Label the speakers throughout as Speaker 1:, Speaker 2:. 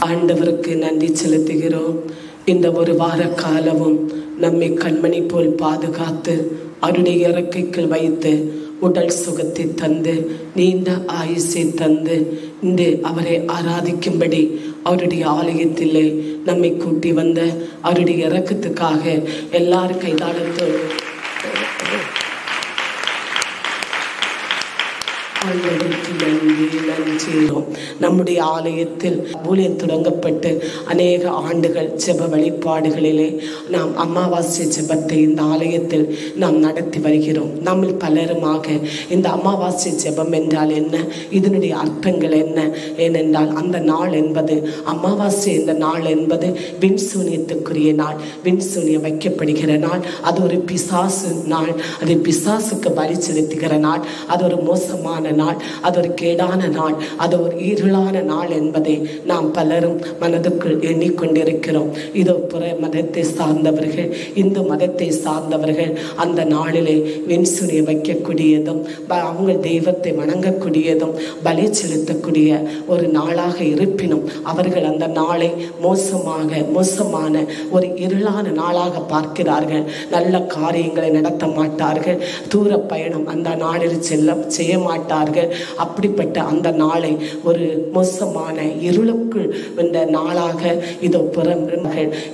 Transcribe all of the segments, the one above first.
Speaker 1: ஆண்டவருக்கு நன்றி செலுத்துகிறோம். இந்த ஒரு வார காலமும் நம்மை கண்மணி போல் பாதுகாத்து அவருடைய இறக்கைக்குள் வைத்து உடல் சுகத்தை தந்து நீண்ட ஆயுசை தந்து இன்று அவரை ஆராதிக்கும்படி அவருடைய ஆலயத்திலே நம்மை கூட்டி வந்த அவருடைய இறக்கத்துக்காக எல்லாரும் கைதாளத்தோடு நம்முடைய ஆலயத்தில் ஊழியம் தொடங்கப்பட்டு அநேக ஆண்டுகள் ஜெப வழிபாடுகளிலே நாம் அமாவாசை ஜெபத்தை இந்த ஆலயத்தில் நாம் நடத்தி வருகிறோம். நம்ம பலருமாக இந்த அமாவாசை ஜெபம் என்றால் என்ன, இதனுடைய அர்த்தங்கள் என்ன? ஏனென்றால் அந்த நாள் என்பது அமாவாசை என்ற நாள் என்பது விண்சூனியத்துக்குரிய நாள், விண்சூனியம் வைக்கப்படுகிற நாள். அது ஒரு பிசாசு நாள், அது பிசாசுக்கு பலி செலுத்துகிற நாள், அது ஒரு மோசமான நாள், அது ஒரு கேடான நாள், அது ஒரு இருளான நாள் என்பதை நாம் பலரும் மனதுக்குள் எண்ணிக்கொண்டிருக்கிறோம். இதோ புற மதத்தை சார்ந்தவர்கள், இந்து மதத்தை சார்ந்தவர்கள் அந்த நாளிலே வெண்சுனியை வைக்கக்கூடியதும் அவங்க தெய்வத்தை வணங்கக்கூடியதும் பலி செலுத்தக்கூடிய ஒரு நாளாக இருப்பினும் அவர்கள் அந்த நாளை மோசமான ஒரு இருளான நாளாக பார்க்கிறார்கள். நல்ல காரியங்களை நடத்த மாட்டார்கள், தூர பயணம் அந்த நாளில் செய்ய மாட்டார்கள். அப்படிப்பட்ட அந்த நாளை ஒரு மோசமான இருளுக்குள் இந்த நாளாக இதோ புறங்கள்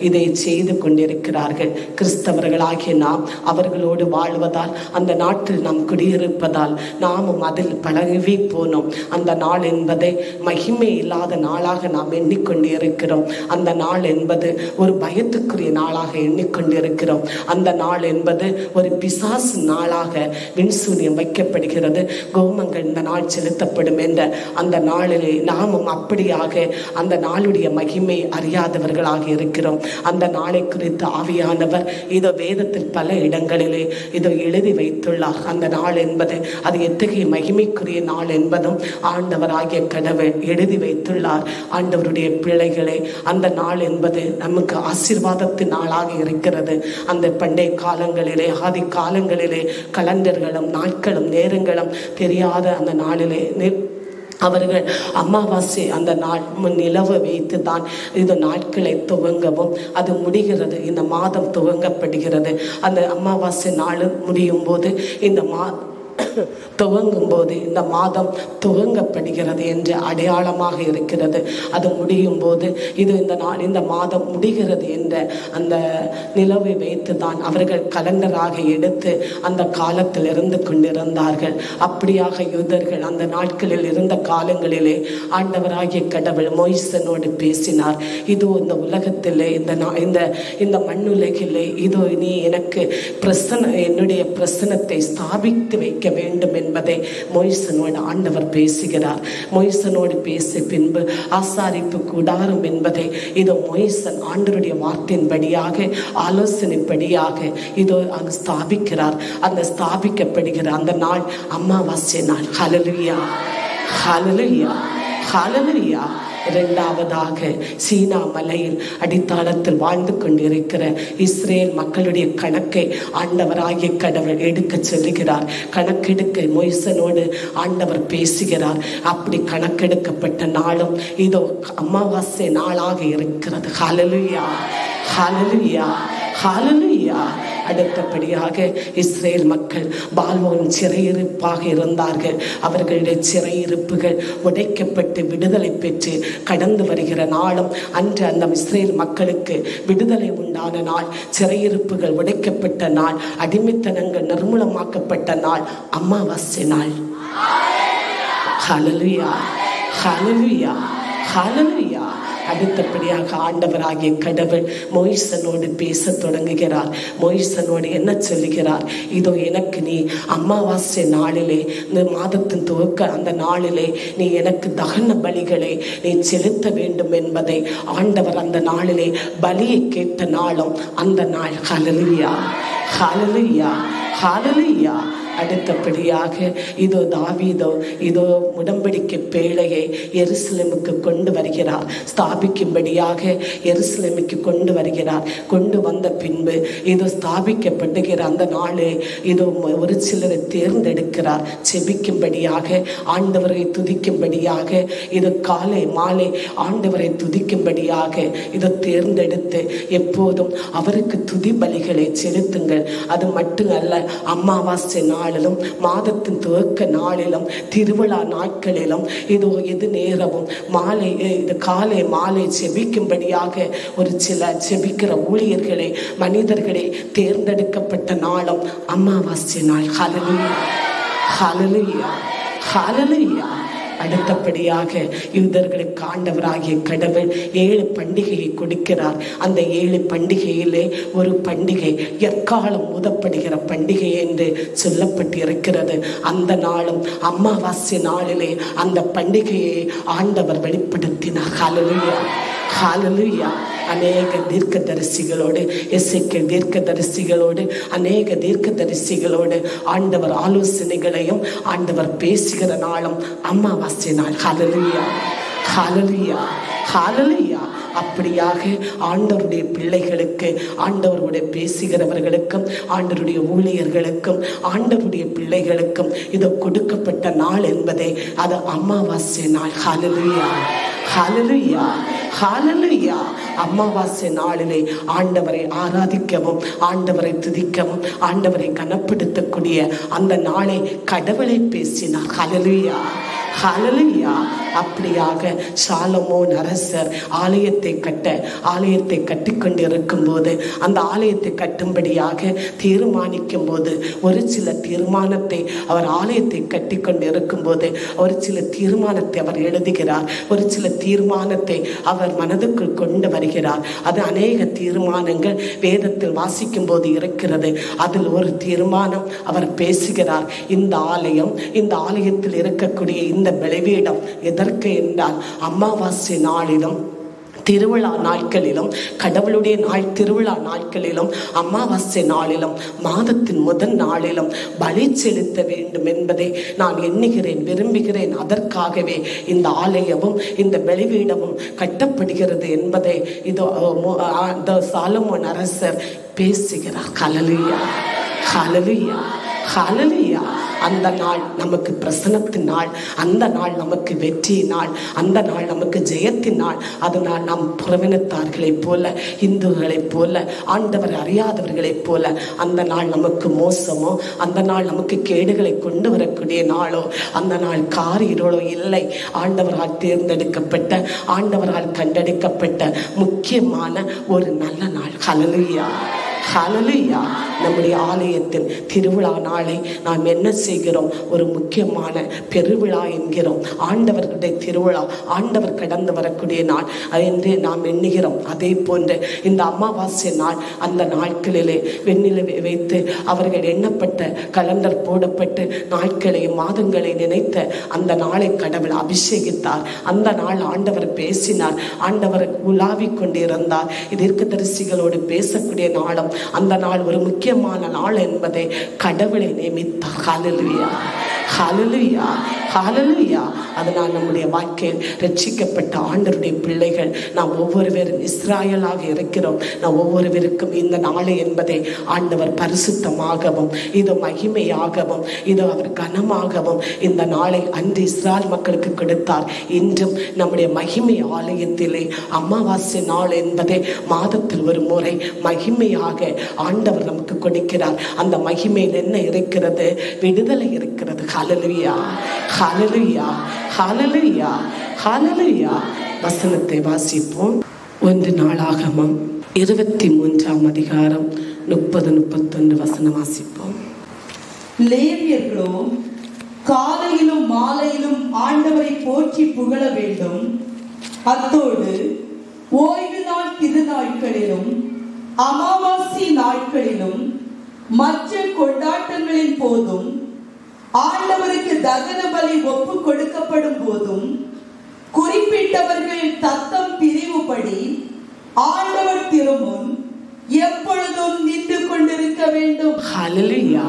Speaker 1: இதை செய்து கொண்டிருக்கிறார்கள். கிறிஸ்தவர்களாகிய நாம் அவர்களோடு வாழ்வதால், அந்த நாட்டில் நாம் குடியிருப்பதால் நாமும் அதில் பழகி போனோம். அந்த நாள் என்பதை மகிமை இல்லாத நாளாக நாம் எண்ணிக்கொண்டு இருக்கிறோம். அந்த நாள் என்பது ஒரு பயத்துக்குரிய நாளாக எண்ணிக்கொண்டிருக்கிறோம். அந்த நாள் என்பது ஒரு பிசாசு நாளாக விண்சூனியம் வைக்கப்படுகிறது. கோமங்கள் இந்த நாள் செலுத்தப்படும் என்ற அந்த நாளிலே நாமும் அப்படியாக அந்த நாளுடைய மகிமை அறியாதவர்களாக இருக்கிறோம். அந்த நாளை குறித்து ஆவியானவர் இதோ வேதத்தில் பல இடங்களிலே இதோ எழுதி வைத்துள்ளார். அந்த நாள் என்பது அது எத்தகைய மகிமைக்குரிய நாள் என்பதும் ஆண்டவராகிய கடவுள் எழுதி வைத்துள்ளார். ஆண்டவருடைய பிள்ளைகளே, அந்த நாள் என்பது நமக்கு ஆசீர்வாதத்தின் நாளாக இருக்கிறது. அந்த பண்டைய காலங்களிலே, ஆதி காலங்களிலே கலண்டர்களும் நாட்களும் நேரங்களும் தெரியாத அந்த நாளிலே அவர்கள் அமாவாசை அந்த நாள் நிலவு வைத்து தான் இந்த நாட்களை துவங்கவும் அது முடிகிறது. இந்த மாதம் துவங்கப்படுகிறது. அந்த அமாவாசை நாள் முடியும் போது இந்த துவங்கும் போது இந்த மாதம் துவங்கப்படுகிறது என்று அடையாளமாக இருக்கிறது. அது முடியும் போது இது இந்த மாதம் முடிகிறது என்ற அந்த நிலவை வைத்து தான் அவர்கள் கலண்டராக எடுத்து அந்த காலத்தில் இருந்து கொண்டிருந்தார்கள். அப்படியாக யூதர்கள் அந்த நாட்களில் இருந்த காலங்களிலே ஆண்டவராகிய கடவுள் மோசேயோடு பேசினார். இதோ இந்த உலகத்திலே இந்த மண்ணுலகிலே இதோ நீ எனக்கு என்னுடைய பிரசனத்தை ஸ்தாபித்து வைக்க வேண்டும் என்பதை மோசேயோடு ஆண்டவர் பேசுகிறார். மோசேயோடு பேசி பின்பு ஆசாரிப்பு கூடாரம் என்பதை இதோ மோசே ஆண்டவருடைய வார்த்தையின்படியாக ஆலோசனைப்படியாக இதோ அங்கு ஸ்தாபிக்கிறார். அந்த ஸ்தாபிக்கப்படுகிற அந்த நாள் அமாவாசை நாள். ஹல்லேலூயா, ஹல்லேலூயா, ஹல்லேலூயா. இரண்டாவதாக சீனா மலையில் அடித்தாளத்தில் வாழ்ந்து கொண்டிருக்கிற இஸ்ரேல் மக்களுடைய கணக்கை ஆண்டவராகிய கடவுள் எடுக்க சொல்லுகிறார். கணக்கெடுக்க மோசேயோடு ஆண்டவர் பேசுகிறார். அப்படி கணக்கெடுக்கப்பட்ட நாளும் இதோ அமாவாசை நாளாக இருக்கிறது. ஹல்லேலூயா, ஹல்லேலூயா, ஹல்லேலூயா. அடுத்தபடியாக இஸ்ரேல் மக்கள் பால்வோன் சிறையிருப்பாக இருந்தார்கள். அவர்களுடைய சிறையிருப்புகள் உடைக்கப்பட்டு விடுதலை பெற்று கடந்து வருகிற நாளும் அன்று அந்த இஸ்ரேல் மக்களுக்கு விடுதலை உண்டான நாள், சிறையிருப்புகள் உடைக்கப்பட்ட நாள், அடிமைத்தனங்கள் நிர்மூலமாக்கப்பட்ட நாள் அமாவாசை நாள். ஹல்லேலூயா, ஹல்லேலூயா, ஹல்லேலூயா. அடுத்தபடியாக ஆண்டவராகிய கடவுள் மோசேயோடு பேச தொடங்குகிறார். மோசேயோடு என்ன சொல்லுகிறார்? இதோ எனக்கு நீ அமாவாசை நாளிலே இந்த மாதத்தின் துவக்க அந்த நாளிலே நீ எனக்கு தகன பலிகளை நீ செலுத்த வேண்டும் என்பதை ஆண்டவர் அந்த நாளிலே பலியை கேட்ட நாளும் அந்த நாள். ஹல்லேலூயா, ஹல்லேலூயா, ஹல்லேலூயா. அடுத்தபடியாக இதோ தாவீதோ இதோ உடன்படிக்கை பேழையை எருசலேமுக்கு கொண்டு வருகிறார், ஸ்தாபிக்கும்படியாக எருசலேமுக்கு கொண்டு வருகிறார். கொண்டு வந்த பின்பு இதோ ஸ்தாபிக்கப்படுகிற அந்த நாளே இதோ ஒரு சிலரை தேர்ந்தெடுக்கிறார், செபிக்கும்படியாக, ஆண்டவரை துதிக்கும்படியாக, இது காலை மாலை ஆண்டவரை துதிக்கும்படியாக இதை தேர்ந்தெடுத்து எப்போதும் அவருக்கு துதி பலிகளை செலுத்துங்கள். அது மட்டும் அல்ல, அமாவாசை நாளிலும் மாதத்தின் துவக்க நாளிலும் திருவிழா நாட்களிலும் இதோ எது நேரமும் மாலை இது காலை மாலை செபிக்கும்படியாக ஒரு சில செபிக்கிற ஊழியர்களை மனிதர்களை தேர்ந்தெடுக்கப்பட்ட நாளும் அமாவாசை நாள். ஹல்லேலூயா, ஹல்லேலூயா, ஹல்லேலூயா. அடுத்தபடியாக யூதர்களுக்கு ஆண்டவராகிய கடவுள் 7 பண்டிகையை கொடுக்கிறார். அந்த 7 பண்டிகையிலே ஒரு பண்டிகை எக்காலம் ஊதப்படுகிற பண்டிகை என்று சொல்லப்பட்டு இருக்கிறது. அந்த நாளும் அமாவாசை நாளிலே அந்த பண்டிகையை ஆண்டவர் வெளிப்படுத்தினார். ஹல்லேலூயா, ஹல்லேலூயா. அநேக தீர்க்கதரிசிகளோடு, எசேக்கியேல் தீர்க்கதரிசிகளோடு, அநேக தீர்க்கதரிசிகளோடு ஆண்டவர் ஆலோசனைகளையும் ஆண்டவர் பேசுகிற நாளும் அமாவாசை நாள். ஹல்லேலூயா, ஹல்லேலூயா, ஹல்லேலூயா. அப்படியாக ஆண்டவருடைய பிள்ளைகளுக்கு, ஆண்டவருடைய பேசுகிறவர்களுக்கும், ஆண்டவருடைய ஊழியர்களுக்கும், ஆண்டவருடைய பிள்ளைகளுக்கும் இது கொடுக்கப்பட்ட நாள் என்பதே அது அமாவாசை நாள். ஹல்லேலூயா, ஹல்லேலூயா, ஹல்லேலூயா. அமாவாசை நாளிலே ஆண்டவரை ஆராதிக்கவும், ஆண்டவரை துதிக்கவும், ஆண்டவரை கனப்படுத்தக்கூடிய அந்த நாளை கடவுளை பேசினார். ஹல்லேலூயா, ஹல்லேலூயா. அப்படியாக சாலமோன் அரசர் ஆலயத்தை கட்டிக்கொண்டு இருக்கும் போது, அந்த ஆலயத்தை கட்டும்படியாக தீர்மானிக்கும் போது, ஒரு சில தீர்மானத்தை அவர் ஆலயத்தை கட்டிக்கொண்டு இருக்கும் போது ஒரு சில தீர்மானத்தை அவர் எழுதுகிறார், ஒரு சில தீர்மானத்தை அவர் மனதுக்குள் கொண்டு வருகிறார். அது அநேக தீர்மானங்கள் வேதத்தில் வாசிக்கும் போது இருக்கிறது. அதில் ஒரு தீர்மானம் அவர் பேசுகிறார். இந்த ஆலயத்தில் இருக்கக்கூடிய இந்த பலிபீடம் எதற்கு என்றால், அமாவாசை நாளிலும் திருவிழா நாட்களிலும், கடவுளுடைய திருவிழா நாட்களிலும், அமாவாசை நாளிலும், மாதத்தின் முதல் நாளிலும் பலி செலுத்த வேண்டும் என்பதை நான் எண்ணுகிறேன், விரும்புகிறேன். அதற்காகவே இந்த ஆலயமும் இந்த பலிபீடமும் கட்டப்படுகிறது என்பதை இதோ சாலமோன் அரசர் பேசுகிறார். ஹல்லேலூயா, ஹல்லேலூயா, ஹல்லேலூயா. அந்த நாள் நமக்கு பிரசனத்தின் நாள், அந்த நாள் நமக்கு வெற்றியின் நாள், அந்த நாள் நமக்கு ஜெயத்தின் நாள். அதனால் நாம் புறவினத்தார்களைப் போல, இந்துக்களைப் போல, ஆண்டவர் அறியாதவர்களைப் போல அந்த நாள் நமக்கு மோசமோ, அந்த நாள் நமக்கு கேடுகளை கொண்டு வரக்கூடிய நாளோ, அந்த நாள் காரிருளோ இல்லை. ஆண்டவரால் தேர்ந்தெடுக்கப்பட்ட, ஆண்டவரால் கண்டெடுக்கப்பட்ட முக்கியமான ஒரு நல்ல நாள். ஹல்லேலூயா, ஹல்லேலூயா. நம்முடைய ஆலயத்தின் திருவிழா நாளை நாம் என்ன செய்கிறோம்? ஒரு முக்கியமான பெருவிழா என்கிறோம். ஆண்டவர்களுடைய திருவிழா, ஆண்டவர் கடந்து வரக்கூடிய நாள் என்று நாம் எண்ணுகிறோம். அதே போன்று இந்த அமாவாசை நாள், அந்த நாட்களிலே வெண்ணிலவை வைத்து அவர்கள் எண்ணப்பட்ட கலண்டர் போடப்பட்டு நாட்களை மாதங்களை நினைத்த அந்த நாளை கடவுள் அபிஷேகித்தார். அந்த நாள் ஆண்டவர் பேசினார், ஆண்டவர் உலாவிக் கொண்டிருந்தார். தீர்க்கதரிசிகளோடு பேசக்கூடிய நாளும் அந்த நாள் ஒரு முக்கியமான நாள் என்பதை கடவுளை நியமித்தார். ஹல்லேலூயா, ஹல்லேலூயா, ஹல்லேலூயா. அதனால் நம்முடைய வாழ்க்கையில் ரட்சிக்கப்பட்ட ஆண்டவருடைய பிள்ளைகள் நாம் ஒவ்வொருவரும் இஸ்ராயலாக இருக்கிறோம். நாம் ஒவ்வொருவருக்கும் இந்த நாளை என்பதை ஆண்டவர் பரிசுத்தமாகவும், இது மகிமையாகவும், இது அவர் கனமாகவும் இந்த நாளை அன்று இஸ்ராயல் மக்களுக்கு கொடுத்தார். இன்றும் நம்முடைய மகிமை ஆலயத்திலே அமாவாசை நாள் என்பதை மாதத்தில் ஒரு முறை மகிமையாக ஆண்டவர் நமக்கு கொடுக்கிறார். அந்த மகிமையில் என்ன இருக்கிறது? விடுதலை இருக்கிறது. ஹல்லேலூயா, ஹல்லேலூயா, ஹல்லேலூயா, ஹல்லேலூயா. வசனத்தை வாசிப்போம். 1 நாளாகமம் 23ஆம் அதிகாரம் 30-31 வசனம் வாசிப்போம்.
Speaker 2: லேவியர்களோ காலையிலும் மாலையிலும் ஆண்டவரை போற்றி புகழ வேண்டும். அத்தோடு ஓய்வு நாள் திருநாட்களிலும் அமாவாசை நாட்களிலும் மற்ற கொண்டாட்டங்களின் போதும் ஆண்டவருக்கு தகன பலி ஒப்பு கொடுக்கப்படும் போதும் குறிப்பிட்டவர்கள் தத்தம் பிரிவுபடி ஆண்டவர் திருமுன் எப்பொழுதும் நின்று கொண்டிருக்க வேண்டும்.
Speaker 1: ஹல்லேலூயா,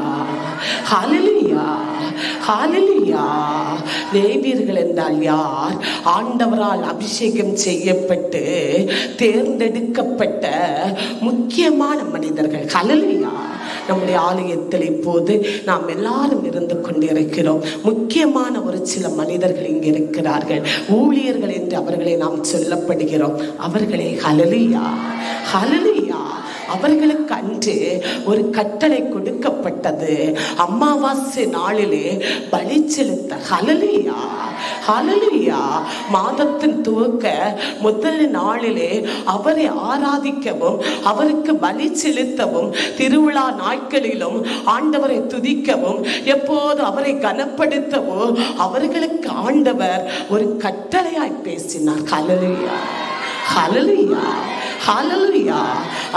Speaker 1: ஹல்லேலூயா, ஹல்லேலூயா. லேவியர்கள் என்றால் யார்? ஆண்டவரால் அபிஷேகம் செய்யப்பட்டு தேர்ந்தெடுக்கப்பட்ட முக்கியமான மனிதர்கள். ஹல்லேலூயா. நம்முடைய ஆலயத்தில் இப்போது நாம் எல்லாரும் இருந்து கொண்டிருக்கிறோம். முக்கியமான ஒரு சில மனிதர்கள் இங்கே இருக்கிறார்கள். ஊழியர்கள் என்று அவர்களை நாம் சொல்லப்படுகிறோம். அவர்களே ஹல்லேலூயா, ஹல்லேலூயா. அவர்களுக்கு அன்று ஒரு கட்டளை கொடுக்கப்பட்டது. அமாவாசை நாளிலே பலி செலுத்த. ஹல்லேலூயா, ஹல்லேலூயா. மாதத்தின் துவக்க முதல் நாளிலே அவரை ஆராதிக்கவும் அவருக்கு பலி செலுத்தவும், திருவிழா நாட்களிலும் ஆண்டவரை துதிக்கவும், எப்போது அவரை கனப்படுத்தவும் அவர்களுக்கு ஆண்டவர் ஒரு கட்டளையாய் பேசினார். ஹல்லேலூயா, ஹல்லேலூயா, ஹல்லேலூயா.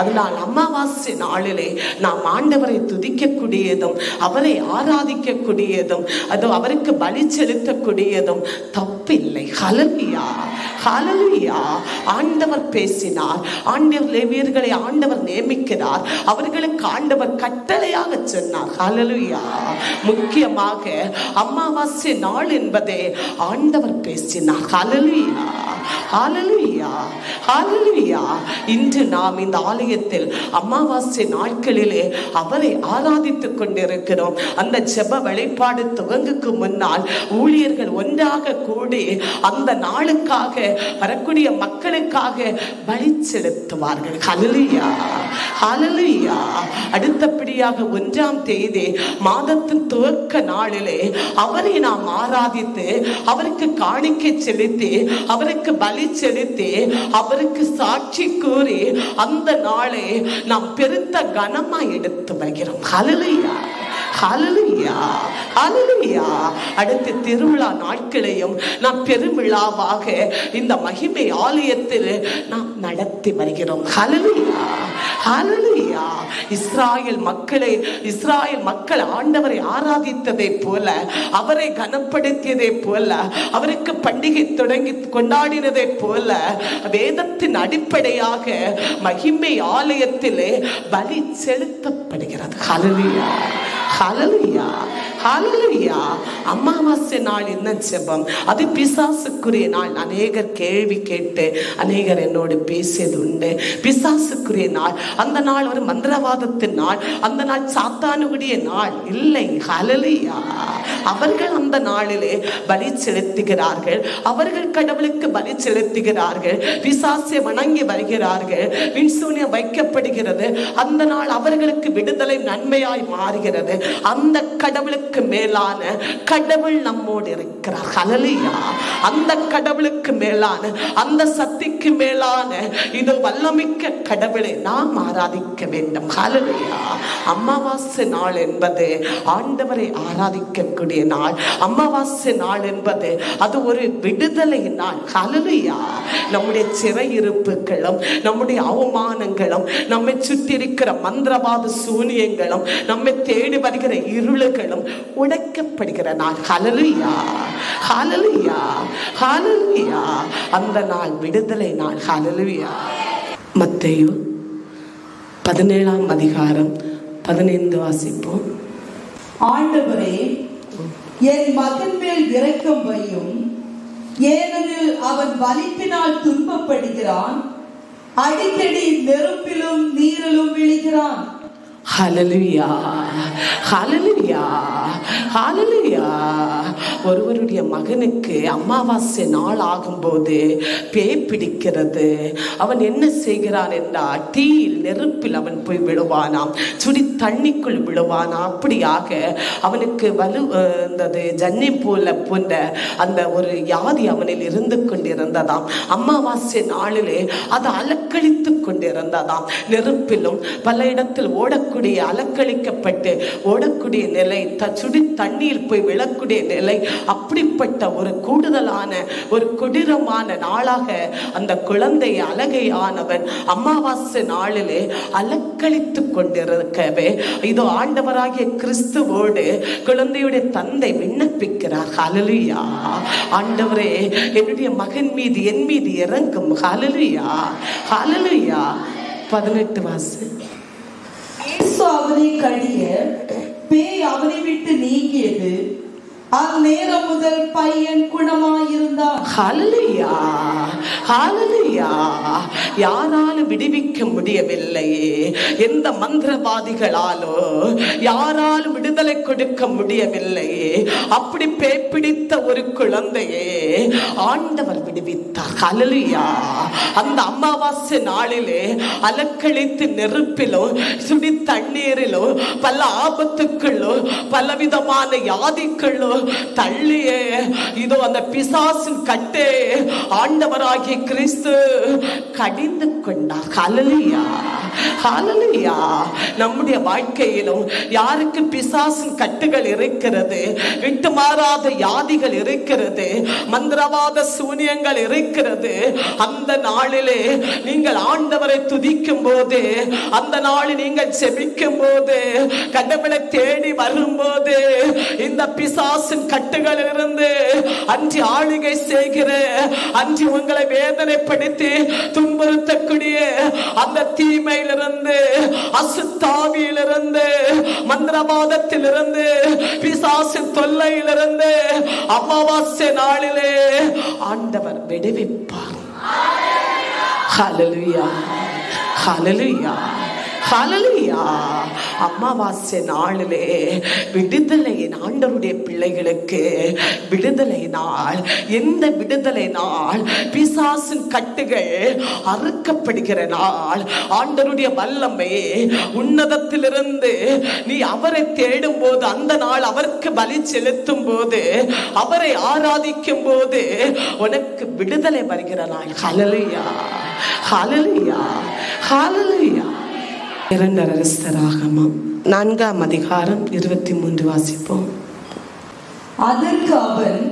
Speaker 1: அதனால் அமாவாசை நாளிலே நாம் ஆண்டவரை துதிக்கக்கூடியதும் அவரை ஆராதிக்கக்கூடியதும் அது அவருக்கு பலி செலுத்தக்கூடியதும் தப்பில்லை. ஹல்லேலூயா, ஹல்லேலூயா. ஆண்டவர் பேசினார். ஆண்டவர் லேவியர்களை ஆண்டவர் நியமிக்கிறார். அவர்களுக்கு ஆண்டவர் கட்டளையாக சொன்னார். ஹல்லேலூயா. முக்கியமாக அமாவாசை நாள் என்பதே ஆண்டவர் பேசினார். ஹல்லேலூயா, ஹல்லேலூயா, ஹல்லேலூயா. இன்று நாம் இந்த ஆலயத்தில் அமாவாசை நாட்களிலே அவரை ஆராதித்துக் கொண்டிருக்கிறோம். அந்த ஜெப வெளிப்பாடு துவங்குக்கு முன்னால் ஊழியர்கள் ஒன்றாக கூடி அந்த நாளுக்காக வரக்கூடிய மக்களுக்காக பலி செலுத்துவார்கள். ஹல்லேலூயா, ஹல்லேலூயா. அடுத்தபடியாக 1ஆம் தேதி மாதத்தின் துவக்க நாளிலே அவரை நாம் ஆராதித்து அவருக்கு காணிக்கை செலுத்தி அவருக்கு பலி செலுத்தி அவருக்கு சாட்சி கூறி அந்த நாளை நாம் பெருத்த கனமா எடுத்து வருகிறோம். ஹல்லேலூயா, ஹல்லேலூயா, ஹல்லேலூயா. அடுத்த திருவிழா நாட்களையும் நாம் பெருவிழாவாக இந்த மகிமை ஆலயத்தில் நாம் நடத்தி வருகிறோம். ஹல்லேலூயா, ஹல்லேலூயா. இஸ்ராயேல் மக்கள் ஆண்டவரை ஆராதித்ததை போல அவரை கனப்படுத்தியதை போல அவருக்கு பண்டிகை தொடங்கி கொண்டாடினதை போல வேதத்தின் அடிப்படையாக மகிமை ஆலயத்திலே பலி செலுத்தப்படுகிறது. ஹல்லேலூயா, ஹல்லேலூயா, ஹல்லேலூயா. அமாவாசை நாள் என்ன ஜெபம்? அது பிசாசுக்குரிய நாள். அநேகர் கேள்வி கேட்டு அநேகர் என்னோடு பேசியது உண்டு. பிசாசுக்குரிய நாள். அந்த நாள் ஒரு மந்திரவாதத்தின் நாள். அந்த நாள் சாத்தானுடைய நாள் இல்லை. ஹல்லேலூயா. அவர்கள் அந்த நாளிலே பலி செலுத்துகிறார்கள். அவர்கள் கடவுளுக்கு பலி செலுத்துகிறார்கள். பிசாசை வணங்கி வருகிறார்கள். விண்சூனியம் வைக்கப்படுகிறது. அந்த நாள் அவர்களுக்கு விடுதலை நன்மையாய் மாறுகிறது. அந்த கடவுளுக்கு மேலான கடவுள் நம்மோடு இருக்கிறார். ஹல்லேலூயா. அந்த கடவுளுக்கு மேலான அந்த சக்திக்கு மேலான இது வல்லமிக்க கடவுளை நாம் ஆராதிக்க வேண்டும். ஹல்லேலூயா. அமாவாசை நாள் என்பது ஆண்டவரை ஆராதிக்கக்கூடிய நாள். அமாவாசை நாள் என்பது அது ஒரு விடுதலை நாள். ஹல்லேலூயா. நம்முடைய சிறையிருப்புகளும் நம்முடைய அவமானங்களும் நம்மை சுற்றி இருக்கிற மந்திரவாத சூனியங்களும் நம்மை தேடி வருகிற இருளுகளும் உடைக்கப்படுகிற நாள். ஹல்லேலூயா, ஹல்லேலூயா, ஹல்லேலூயா. அந்த நாள் விடுதலை நாள். ஹல்லேலூயா. மத்தேயு 17ஆம் அதிகாரம் 15 வாசிப்போம்.
Speaker 2: ஆண்டவரே, என் மகன் மேல் இரக்கம் வையும், ஏனெனில் அவன் வலிப்பினால் துன்பப்படுகிறான், அடிக்கடி நெருப்பிலும் நீரிலும் விழுகிறான்.
Speaker 1: ஹல்லேலூயா, ஹல்லேலூயா, ஹல்லேலூயா. ஒருவருடைய மகனுக்கு அமாவாசை நாள் ஆகும்போது பேய் பிடிக்கிறது. அவன் என்ன செய்கிறான் என்றால் தீயில் நெருப்பில் அவன் போய் விழுவானாம், சுடி தண்ணிக்குள் விழுவானாம். அப்படியாக அவனுக்கு வலுந்தது ஜன்னி போன்ற அந்த ஒரு வியாதி அவனில் இருந்து கொண்டிருந்ததாம். அமாவாசை நாளிலே அது அலக்களித்து கொண்டிருந்ததாம். நெருப்பிலும் பல இடத்தில் ஓடக்கூடிய அலக்களிக்கப்பட்டு ஓடக்கூடிய நிலை, சுடி தண்ணீர் போய் விழக்கூடிய நிலை, அப்படிப்பட்ட ஒரு கூடுதலான ஒரு கொடூரமான நாளாக அந்த குழந்தை அழகையானவன் அமாவாசை நாளிலே அலக்களித்து கொண்டிருக்கவே இதோ ஆண்டவராகிய கிறிஸ்துவோடு குழந்தையுடைய தந்தை விண்ணப்பிக்கிறார். ஹல்லேலூயா. ஆண்டவரே, என்னுடைய மகன் மீது என் மீது இறங்கும். ஹல்லேலூயா, ஹல்லேலூயா. 18 வாசி.
Speaker 2: அவனை கடிய பேய் அவனை விட்டு நீங்கியது. அந்நேரம் முதல் பையன் குணமாயிருந்தான்.
Speaker 1: ஹல்லேலூயா, ஹல்லேலூயா. யாராலும் விடுவிக்க முடியவில்லையே, எந்த மந்திரவாதிகளாலோ யாராலும் விடுதலை கொடுக்க முடியவில்லையே. அப்படி பேய்பிடித்த ஒரு குழந்தையே ஆண்டவர் விடுவித்தார். ஹல்லேலூயா. அந்த அமாவாசை நாளிலே அலக்களித்து நெருப்பிலோ சுடி தண்ணீரிலோ பல ஆபத்துக்களோ பலவிதமான யாதிகளோ தள்ளியே இதோ அந்த பிசாசின் கட்டே ஆண்டவராகிய கிறிஸ்து கடிந்து கொண்டார். ஹல்லேலூயா, ஹல்லேலூயா. நம்முடைய வாழ்க்கையிலும் யாருக்கு பிசாசின் கட்டுகள் இருக்கிறது, விட்டு மாறாத யாதிகள் இருக்கிறது, மந்திரவாத சூனியங்கள் இருக்கிறது, அந்த நாளிலே நீங்கள் ஆண்டவரை துதிக்கும் போது, அந்த நாளில் நீங்கள் செபிக்கும் போது, கடவுளை தேடி வரும்போது, இந்த பிசாசின் கட்டுகளில் இருந்து அன்றி ஆளுகை செய்கிற, அன்றி உங்களை வேதனைப்படுத்தி துன்புறுத்தக்கூடிய அந்த தீமையிலிருந்து, அசுத்தாவியிலிருந்து, மந்திரவாதத்திலிருந்து, பிசாசின் தொல்லையிலிருந்து அமாவாசை நாளிலே ஆண்டவர் விடுவிப்பார். ஹல்லேலூயா, ஹல்லேலூயா, ஹல்லேலூயா. அமாவாசை நாளிலே விடுதலை ஆண்டவருடைய பிள்ளைகளுக்கு விடுதலை நாள். எந்த விடுதலை நாள்? பிசாசின் கட்டுகள் அறுக்கப்படுகிற நாள். ஆண்டவருடைய வல்லமை உன்னதத்திலிருந்து நீ அவரை தேடும் போது, அந்த நாள் அவருக்கு பலி செலுத்தும் போது, அவரை ஆராதிக்கும் போது உனக்கு விடுதலை வருகிற நாள். ஹல்லேலூயா, ஹல்லேலூயா, ஹல்லேலூயா. 2 அரசராகமம் 4ஆம் அதிகாரம் 23 வாசிப்போம்.
Speaker 2: அதற்கு அவன்,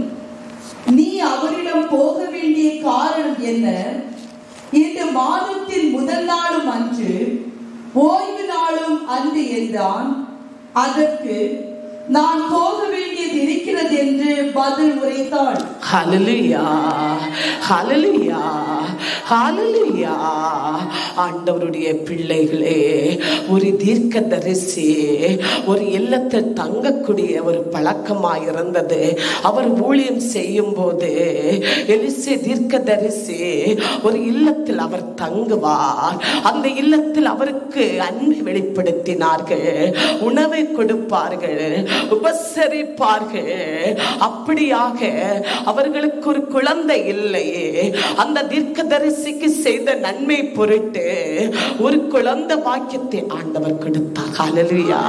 Speaker 2: நீ அவரிடம் போக வேண்டிய காரணம் என்ன? இந்த மாதத்தின் முதல் நாளும் அன்று, ஓய்வு நாளும் அன்று என்றான். அதற்கு, நான் போக வேண்டியது இருக்கிறது என்று பதில் உரைத்தாள்.
Speaker 1: ஹல்லேலூயா, ஹல்லேலூயா, ஹல்லேலூயா. ஆண்டவருடைய பிள்ளைகளே, ஒரு தீர்க்கதரிசி ஒரு இல்லத்தில் தங்கக்கூடிய ஒரு பழக்கமாய் இருந்தது. அவர் ஊழியம் செய்யும் போது எலிசே தீர்க்கதரிசி ஒரு இல்லத்தில் அவர் தங்குவார். அந்த இல்லத்தில் அவருக்கு அன்பை வெளிப்படுத்தினார்கள், உணவை கொடுப்பார்கள், உபசரிப்பார்கள். அப்படியாக அவர்களுக்கு ஒரு குழந்தை இல்லையே. அந்த தீர்க்கதரிசிக்கு செய்த நன்மை பொருட்டு ஒரு குழந்தை வாக்கியத்தை ஆண்டவர் கொடுத்தார். ஹல்லேலூயா,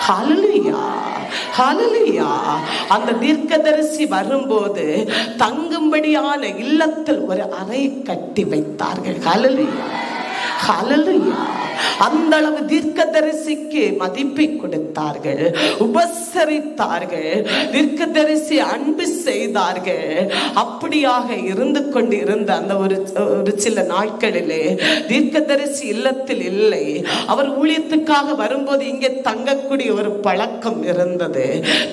Speaker 1: ஹல்லேலூயா, ஹல்லேலூயா. அந்த தீர்க்கதரிசி வரும்போது தங்கும்படியான இல்லத்தில் ஒரு அறை கட்டி வைத்தார்கள். ஹல்லேலூயா, ஹல்லேலூயா. அந்த அளவு தீர்க்கதரிசிக்கு மதிப்பை கொடுத்தார்கள், உபசரித்தார்கள், தீர்க்கதரிசி அன்பு செய்தார்கள். அப்படியாக இருந்து கொண்டு இருந்த அந்த ஒரு சில நாட்களிலே தீர்க்கதரிசி இல்லத்தில் இல்லை. அவர் ஊழியத்துக்காக வரும்போது இங்கே தங்கக்கூடிய ஒரு பழக்கம் இருந்தது.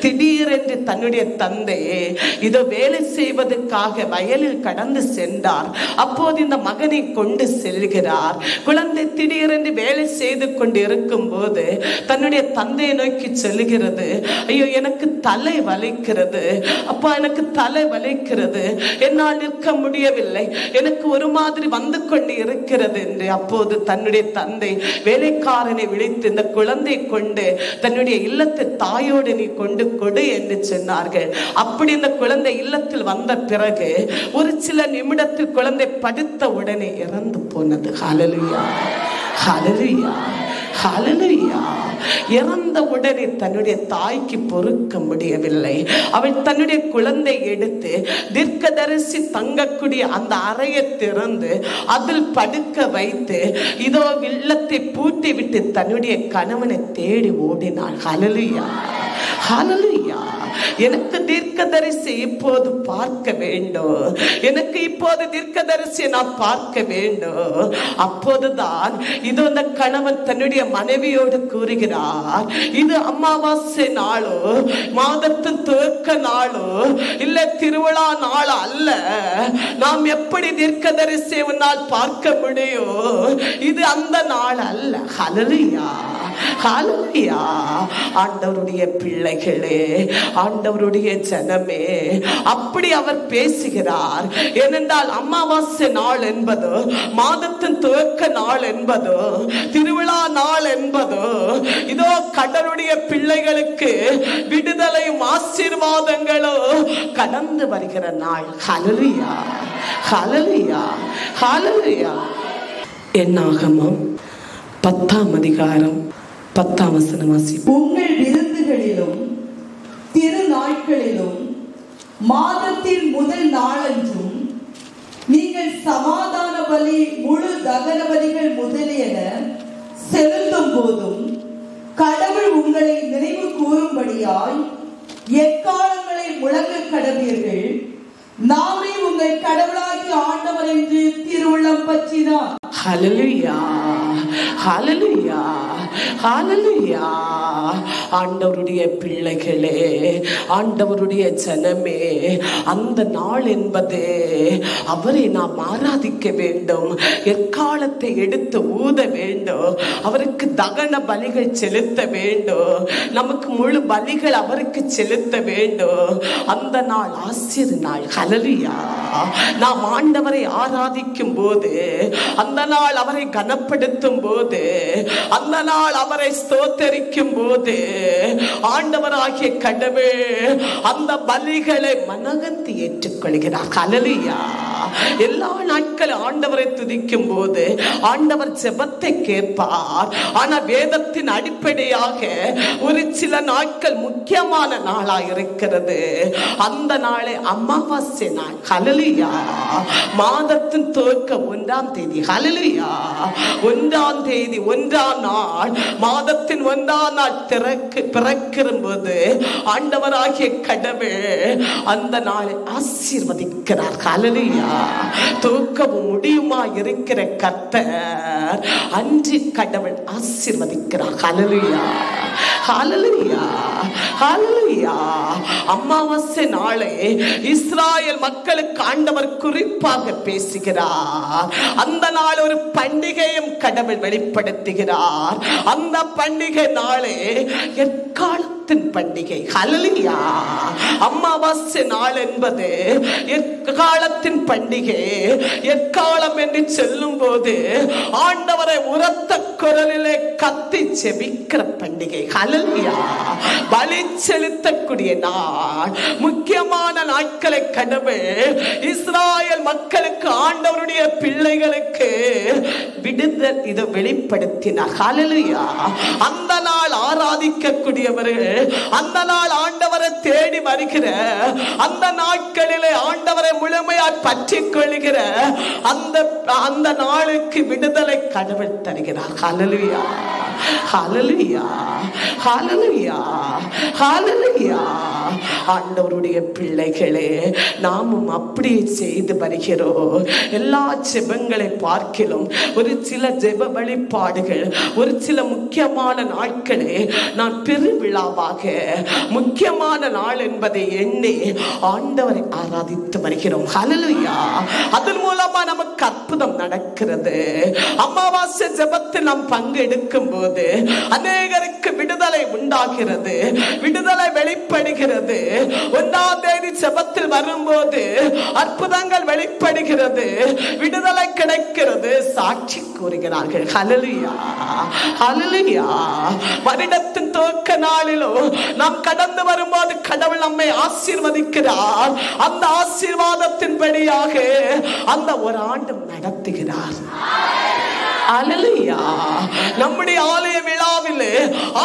Speaker 1: திடீரென்று தன்னுடைய தந்தை இதோ வேலை செய்வதற்காக வயலில் கடந்து சென்றார். அப்போது இந்த மகனை கொண்டு செல்கிறார். குழந்தை திடீரென்று வேலை செய்து கொண்டு இருக்கும் போது தன்னுடைய தந்தையை நோக்கி சொல்லுகிறது, ஐயோ எனக்கு தலை வலிக்கிறது அப்பா, எனக்கு தலை வலிக்கிறது, என்னால் நிற்க முடியவில்லை, எனக்கு ஒரு மாதிரி வந்து கொண்டு இருக்கிறது என்று. அப்போது தன்னுடைய தந்தை வேலைக்காரனை விழித்து, இந்த குழந்தை கொண்டு தன்னுடைய இல்லத்து தாயோடு நீ கொண்டு கொடு என்று சொன்னார்கள். அப்படி இந்த குழந்தை இல்லத்தில் வந்த பிறகு ஒரு சில நிமிடத்தில் குழந்தை படுத்த உடனே இறந்து போனது. ஹல்லேலூயா, ஹல்லேலூயா, ஹல்லேலூயா. இறந்த உடனே தன்னுடைய தாய்க்கு பொறுக்க முடியவில்லை. அவள் தன்னுடைய குழந்தை எடுத்து தீர்க்கதரிசி தங்கக்கூடிய அந்த அறையை திறந்து அதில் படுக்க வைத்து இதோ இல்லத்தை பூட்டி விட்டு தன்னுடைய கணவனை தேடி ஓடினாள். ஹல்லேலூயா, ஹல்லேலூயா. எனக்கு தீர்க்க தீர்க்கதரிசி இப்போது பார்க்க வேண்டும், எனக்கு இப்போது தீர்க்கதரிசியை நான் பார்க்க வேண்டும். அப்போதுதான் இது அந்த கணவன் தன்னுடைய மனைவியோடு கூறுகிறார், இது அமாவாசை நாளோ மாதத்தின் துவக்க நாளோ இல்ல திருவிழா நாள் அல்ல, நாம் எப்படி தீர்க்கதரிசியை உன்னால் பார்க்க முடியும், இது அந்த நாள் அல்ல. ஹல்லேலூயா, ஹல்லேலூயா. ஆண்டவருடைய பிள்ளைகளே, ஆண்டவருடைய ஜனமே, அப்படி அவர் பேசுகிறார். ஏனென்றால் அமாவாசை நாள் என்பது, மாதத்தின் துவக்க நாள் என்பது, திருவிழா நாள் என்பது, இதோ கடவுளுடைய பிள்ளைகளுக்கு விடுதலையும் ஆசீர்வாதங்களும் கடந்து வருகிற நாள். ஹல்லேலூயா, ஹல்லேலூயா, ஹல்லேலூயா. என்னாகமம் 10ஆம் அதிகாரம் 10ஆம் வசனம் வாசிப்போம்.
Speaker 2: உங்கள் விருந்துகளிலும் திருநாட்களிலும் மாதத்தின் முதல் நாளன்றும் நீங்கள் சமாதான பலி, முழு தகன பலிகள் முதலியன செலுத்தும் போதும் கடவுள் உங்களை நினைவு கூறும்படியாய் எக்காலங்களை முழங்க கடவீர்கள். நாமே உங்கள் கடவுளாகிய ஆண்டவர் என்று திருவுள்ளம் பற்றினார்.
Speaker 1: ஹல்லேலூயா, ஹல்லேலூயா, ஹல்லேலூயா. ஆண்டவருடைய பிள்ளைகளே, ஆண்டவருடைய ஜனமே, அந்த நாள் என்பது அவரை நாம் ஆராதிக்க வேண்டும், எக்காலத்தை எடுத்து ஊத வேண்டும், அவருக்கு தகன பலிகள் செலுத்த வேண்டும், நமக்கு முழு பலிகள் அவருக்கு செலுத்த வேண்டும். அந்த நாள் ஆசீர் நாள். ஹல்லேலூயா. நாம் ஆண்டவரை ஆராதிக்கும் போது, அந்த நாள் அவரை கனப்படுத்தும் போது, அந்த நாள் அவரை ஸ்தோத்தரிக்கும் போது, ஆண்டவராகிய கடவுள் அந்த பலிகளை மனகந்து ஏற்றுக்கொள்கிறார். ஹல்லேலூயா. எல்லா நாட்களும் ஆண்டவரை துதிக்கும் போது ஆண்டவர் ஜெபத்தை கேட்பார். ஆனா வேதத்தின் அடிப்படையாக ஒரு சில நாட்கள் முக்கியமான நாளாக இருக்கிறது. அந்த நாளை அமாவாசை நாள். ஹல்லேலூயா. மாதத்தின் துவக்கம் 1ஆம் தேதி. ஹல்லேலூயா. 1ஆம் தேதி, 1ஆம் நாள், மாதத்தின் 1ஆம் நாள் பிறக்கிற போது ஆண்டவராகிய கடவுள் அந்த நாளை ஆசீர்வதிக்கிறார். ஹல்லேலூயா. துவக்கவும் முடியுமா இருக்கிற கர்த்தர் அன்று கடவுள் ஆசீர்வதிக்கிறார். ஹல்லேலூயா, ஹல்லேலூயா, ஹல்லேலூயா. அமாவாசை நாளை இஸ்ராயேல் மக்களுக்கு ஆண்டவர் குறிப்பாக பேசுகிறார். அந்த நாள் ஒரு பண்டிகையும் கடவுள் வெளிப்படுத்துகிறார். அந்த பண்டிகை நாளே எக்காலத்தின் பண்டிகை. ஹல்லேலூயா. அமாவாசை நாள் என்பது எக்காலத்தின் பண்டிகை. எக்காலம் என்று சொல்லும் போது ஆண்டவரை உரத்த குரலிலே கத்தி செபிக்கிற பண்டிகை. ஹல்லேலூயா. பலி செலுத்தக்கூடிய நாள். முக்கியமான நாட்களை கடவுள் இஸ்ராயேல் மக்களுக்கு, ஆண்டவருடைய பிள்ளைகளுக்கு விடுதல் இதை வெளிப்படுத்தினார். ஹல்லேலூயா. அந்த நாள் ஆராதிக்கக்கூடியவர்கள், அந்த நாள் ஆண்டவரை தேடி வருகிற, அந்த நாட்களிலே ஆண்டவரை முழுமையாய் பற்றி கொள்கிற அந்த நாளுக்கு விடுதலை கடவுள் தருகிறார். ஹல்லேலூயா, ஹல்லேலூயா, ஹல்லேலூயா, ஹல்லேலூயா. ஆண்டவருடைய பிள்ளைகளே, நாமும் அப்படியே செய்து வருகிறோம். எல்லா ஜெபங்களை பார்க்கிலும் ஒரு சில ஜெப வழிபாடுகள், ஒரு சில முக்கியமான நாட்களே நான் பெருவிழாவாக, முக்கியமான நாள் என்பதை எண்ணி ஆண்டவரை ஆராதித்து வருகிறோம். ஹல்லேலூயா. அதன் மூலமா நமக்கு அற்புதம் நடக்கிறது. அமாவாசை ஜெபத்தில் நாம் பங்கெடுக்கும் போது அநேகருக்கு விடுதலை உண்டாகிறது, விடுதலை வெளிப்படுகிறது. 1ஆம் தேதி ஜெபத்தில் வரும்போது அற்புதங்கள் வெளிப்படுகிறது, விடுதலை கிடைக்கிறது, சாட்சி கூறுகிறார்கள். ஹல்லேலூயா, ஹல்லேலூயா. வருடத்தின் துவக்க நாளிலோ நாம் கடந்து வரும்போது கடவுள் நம்மை ஆசீர்வதிக்கிறார். அந்த ஆசீர்வாதத்தின் படியாக அந்த ஒரு ஆண்டு நடத்துகிறார். ஹல்லேலூயா. நம்முடைய ஆலய விழாவில்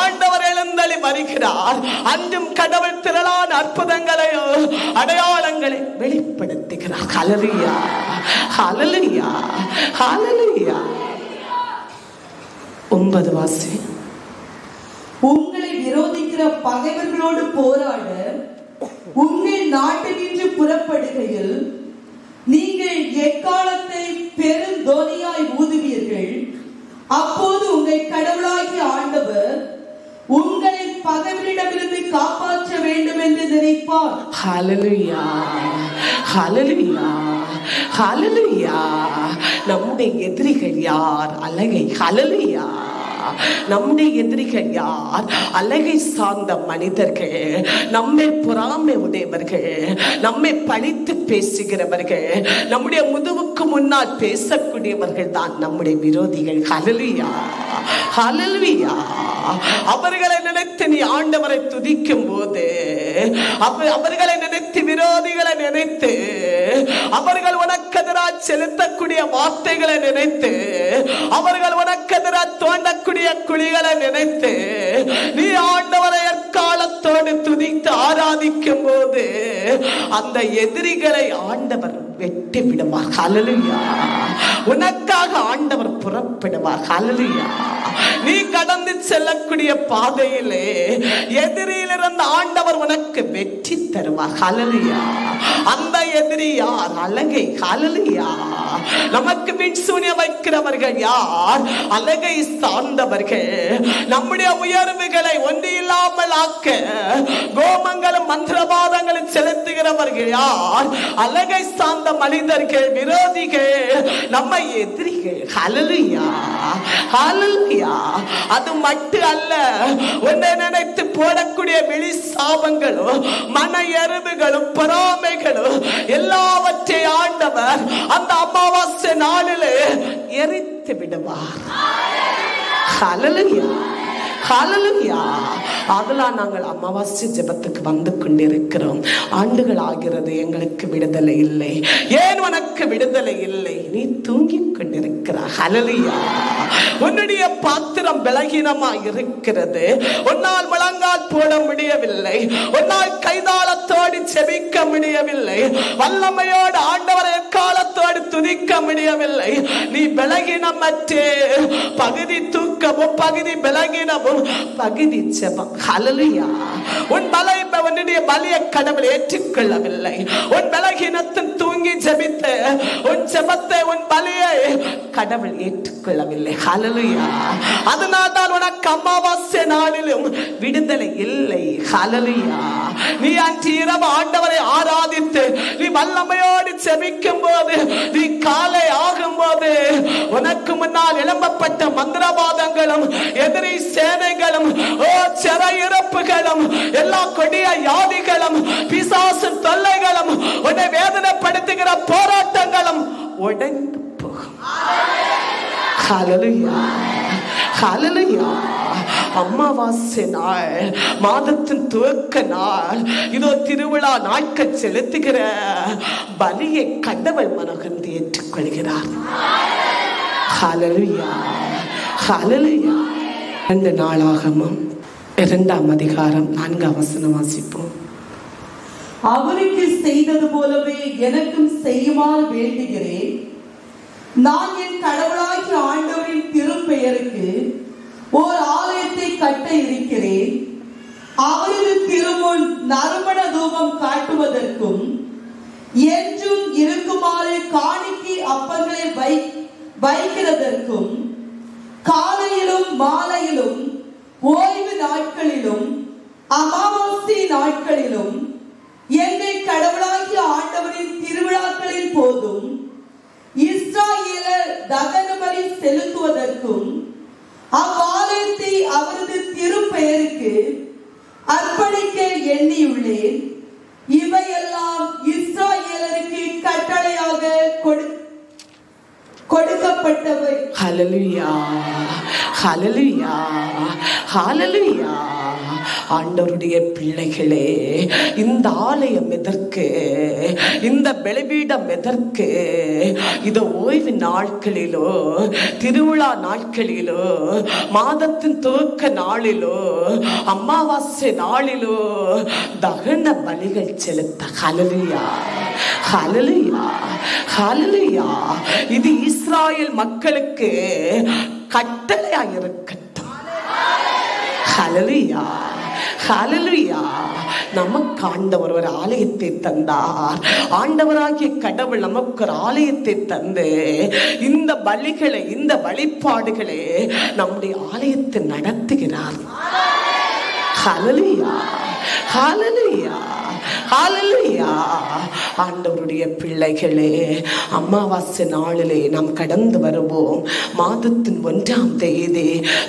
Speaker 1: ஆண்டவர் எழுந்தருளி வருகிறார். அன்றும் கடவுள் திரளான அற்புதங்களையோ அடையாளங்களை வெளிப்படுத்துகிறார். ஹல்லேலூயா, ஹல்லேலூயா, ஹல்லேலூயா. 9 வாசி.
Speaker 2: உங்களை விரோதிக்கிற பகைவர்களோடு போராட உங்கள் நாட்டினின்று புறப்படுகையில் நீங்கள் எக்காலத்தை பெருந்தோனியாய் ஊதுவீர்கள். அப்போது உங்கள் கடவுளாகிய ஆண்டவர் உங்களை பகைவரிடமிருந்து காப்பாற்ற வேண்டும் என்று நினைப்பார்.
Speaker 1: ஹல்லேலூயா, ஹல்லேலூயா, ஹல்லேலூயா. நம்முடைய எதிரிகள் யார்? அலகை. ஹல்லேலூயா. நம்முடைய எதிரிகள் யார்? அழகை சார்ந்த மனிதர்கள், நம்மை பொறாமை உடையவர்கள், நம்மை பழித்து பேசுகிறவர்கள், நம்முடைய முதுகுக்கு முன்னால் பேசக்கூடியவர்கள் தான் நம்முடைய விரோதிகள். ஹல்லேலூயா, ஹல்லேலூயா. அவர்களை நினைத்து நீ ஆண்டவரை துதிக்கும் போது, அவர்களை நினைத்து விரோதிகளை நினைத்து, அவர்கள் உனக்கு எதிராக செலுத்தக்கூடிய வார்த்தைகளை நினைத்து, அவர்கள் உனக்கு எதிராக தோண்டக்கூடிய குழிகளை நினைத்து நீ ஆண்டவரை எக்காலத்தோடு துதித்து ஆராதிக்கும் போது அந்த எதிரிகளை ஆண்டவர் வெட்டி விடுவார். ஹல்லேலூயா. உனக்காக ஆண்டவர் புறப்படுவார். ஹல்லேலூயா. நீ கடந்து செல்லக்கூடிய பாதையிலே எதிரியிலிருந்து ஆண்டவர் உனக்கு வெற்றி தருவார். ஹல்லேலூயா. அந்த எதிரி யார்? அழகை. ஹல்லேலூயா. நமக்கு விண்சூனிய வைக்கிறவர்கள் யார்? அழகை சார்ந்தவர்கள். நம்முடைய உயர்வுகளை ஒன்று இல்லாமல் ஆக்க கோமங்களும் மந்திரவாதங்களும் செலுத்துகிறவர்கள் யார்? அழகை சார்ந்த மனிதர்கள், விரோதிகள், நம்ம எதிரிகள். ஹல்லேலூயா, ஹல்லேலூயா. அது மட்டும் அல்ல, உன்னை நினைத்து போடக்கூடிய வெளி சாபங்களும் மன எருவுகளும் பொறாமைகளும் எல்லாவற்றையும் ஆண்டவர் அந்த அமாவாசை நாளிலே எரித்து விடுவார். ஹல்லேலூயா, ஹல்லேலூயா. அதெல்லாம் நாங்கள் அமாவாசை ஜெபத்துக்கு வந்து கொண்டிருக்கிறோம். ஆண்டுகள் ஆகிறது, எங்களுக்கு விடுதலை இல்லை. ஏன் உனக்கு விடுதலை இல்லை? நீ தூங்கிக் கொண்டிருக்கிறாய். ஹல்லேலூயா. உன்னுடைய பாத்திரம் பலகீனமா இருக்கிறது. உன்னால் முழங்கால் போட முடியவில்லை, உன்னால் கைதாளத்தோடு செபிக்க முடியவில்லை, வல்லமையோடு ஆண்டவரை காலத்தோடு துதிக்க முடியவில்லை. நீ பலகீனமற்று பகுதி தூக்கமும் பகுதி பலகீனமும் பகுதி ஜெபம். ஹல்லேலூயா. உன்னுடைய பலிய கடவுள் ஏற்றுக்கொள்ளவில்லை. உன் பலகீனத்தின் தூங்கி ஜெபித்த உன் ஜெபத்தை, உன் பலியை கடவுள் ஏற்றுக்கொள்ளவில்லை. ஹல்லேலூயா. அதனால் தான் உனக்கு அமாவாசை நாளிலும் விடுதலை இல்லை. ஹல்லேலூயா. நீ அன்று இரவு ஆண்டவரை ஆராதித்து நீ வல்லமையோடு ஜெபிக்கும் போது, நீ காலை ஆகும் போது உனக்கு முன்னால் எழும்பப்பட்ட மந்திரவாதங்களும் எதிரி சேனைகளும் சிறையிருப்புகளும் எல்லா கொடிய யாதிகளும் பிசாசின் தொல்லைகளும் உன்னை வேதனைப்படுத்துகிற போராட்டங்களும் உடைந்து போகும். ஹல்லேலூயா, ஹல்லேலூயா. அமாவாசை நாள், மாதத்தின் துவக்க நாள், இதோ திருவிழா நாட்கள் செலுத்துகிற பலியை கடவுள் மனகந்து ஏற்றுக்கொள்கிறார். ஹல்லேலூயா, ஹல்லேலூயா. 2 நாளாகமம் 2ஆம் அதிகாரம் 4ஆம் வசனம் வாசிப்போம்.
Speaker 2: அவருக்கு செய்தது போலவே எனக்கும் செய்யுமாறு வேண்டுகிறேன். நான் என் கடவுளாகிய ஆண்டவரின் திருப்பெயருக்கு ஓர் ஆலயத்தை கட்ட இருக்கிறேன். அவரது திருமுன் நறுமண தூபம் காட்டுவதற்கும் என்றும் இருக்குமாறு காணிக்கை அப்பங்களை வைக்கிறதற்கும் காலையிலும் மாலையிலும் ஓய்வு நாட்களிலும் அமாவாசை நாட்களிலும் எங்கள் கடவுளாகிய ஆண்டவரின் திருவிழாக்களின் போதும் இஸ்ராயேலர் தகன பலி செலுத்துவதற்கும் அவ்வாலயத்தை அவரது திருப்பெயருக்கு அர்ப்பணிக்க எண்ணியுள்ளேன். இவையெல்லாம் இஸ்ராயேலருக்கு கட்டளையாக கொடுக்கப்பட்டவை.
Speaker 1: ஹல்லேலூயா, ஹல்லேலூயா, ஹல்லேலூயா. ஆண்டவருடைய பிள்ளைகளே, இந்த ஆலயம் எதற்கு? இந்த பலிபீடம் எதற்கு? இது ஓய்வு நாட்களிலோ, திருவிழா நாட்களிலோ, மாதத்தின் துவக்க நாளிலோ, அமாவாசை நாளிலோ தகன பலிகள் செலுத்த. ஹல்லேலூயா, ஹல்லேலூயா, ஹல்லேலூயா. இது இஸ்ராயேல் மக்களுக்கு கட்டளையாக இருக்கட்டும். ஹல்லேலூயா, ஹல்லேலூயா. நமக்கு ஆண்டவர் ஒரு ஆலயத்தை தந்தார். ஆண்டவராகிய கடவுள் நமக்கு ஒரு ஆலயத்தை தந்து இந்த பலிகளை, இந்த வழிபாடுகளை நம்முடைய ஆலயத்தை நடத்துகிறார். ஹல்லேலூயா, ஹல்லேலூயா, ஹல்லேலூயா. ஆண்டவருடைய பிள்ளைகளே, அமாவாசை நாளிலே நாம் கடந்து வருவோம். மாதத்தின் 1ஆம் தேதி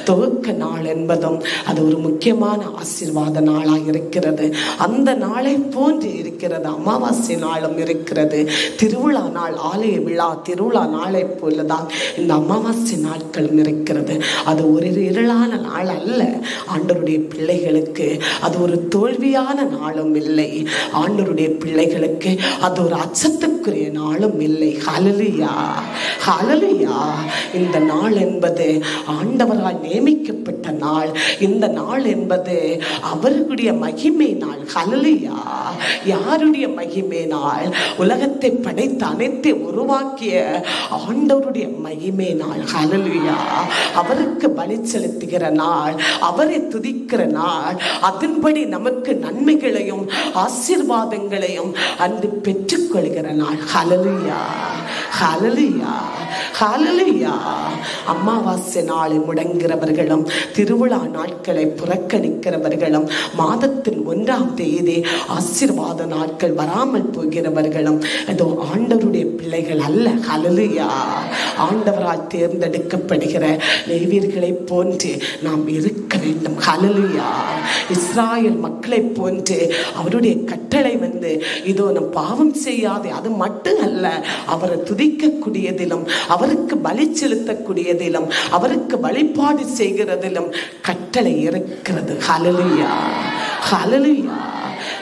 Speaker 1: துவக்க நாள் என்பதும் அது ஒரு முக்கியமான ஆசீர்வாத நாளாக இருக்கிறது. அந்த நாளை போன்று இருக்கிறது அமாவாசை நாளும் இருக்கிறது. திருவிழா நாள், ஆலய விழா திருவிழா நாளை போலதான் இந்த அமாவாசை நாட்களும் இருக்கிறது. அது ஒரு இருளான நாள் அல்ல. ஆண்டவருடைய பிள்ளைகளுக்கு அது ஒரு தோல்வியான நாளும் இல்லை. ஆண்டவருடைய பிள்ளைகளுக்கு அது ஒரு அச்சத்துக்குரிய நாளும் இல்லை. ஹல்லேலூயா, ஹல்லேலூயா. இந்த நாள் என்பது ஆண்டவரால் நியமிக்கப்பட்ட நாள். இந்த நாள் என்பது அவருடைய மகிமை நாள். ஹல்லேலூயா. யாருடைய மகிமை நாள்? உலகத்தை படைத்த அனைத்தை உருவாக்கிய ஆண்டவருடைய மகிமை நாள். ஹல்லேலூயா. அவருக்கு பலி செலுத்துகிற நாள், அவரை துதிக்கிற நாள். அதன்படி நமக்கு நன்மைகளையும் ஆசீர்வாதங்களையும் அன்று பெற்றுக்கொள்கிற நாள். ஹல்லேலூயா, ஹல்லேலூயா, ஹல்லேலூயா. அமாவாசை நாளை முடங்குகிறவர்களும் திருவிழா நாட்களை புறக்கணிக்கிறவர்களும் மாதத்தின் 1ஆம் தேதி ஆசீர்வாத நாட்கள் வராமல் போகிறவர்களும் அதோ ஆண்டவருடைய பிள்ளைகள் அல்ல. ஹல்லேலூயா. ஆண்டவரால் தேர்ந்தெடுக்கப்படுகிற லேவியர்களை போன்று நாம் இருக்க வேண்டும். ஹல்லேலூயா. இஸ்ராயேல் மக்களை போன்று அவருடைய கட்டளை வந்து இதோ நம் பாவம் செய்யாதே, அது மட்டும் அல்ல, அவரை துதிக்கக்கூடியதிலும் அவருக்கு பலி செலுத்தக்கூடியதிலும் அவருக்கு வழிபாடு செய்கிறதிலும் கட்டளை இருக்கிறது. ஹல்லேலூயா, ஹல்லேலூயா,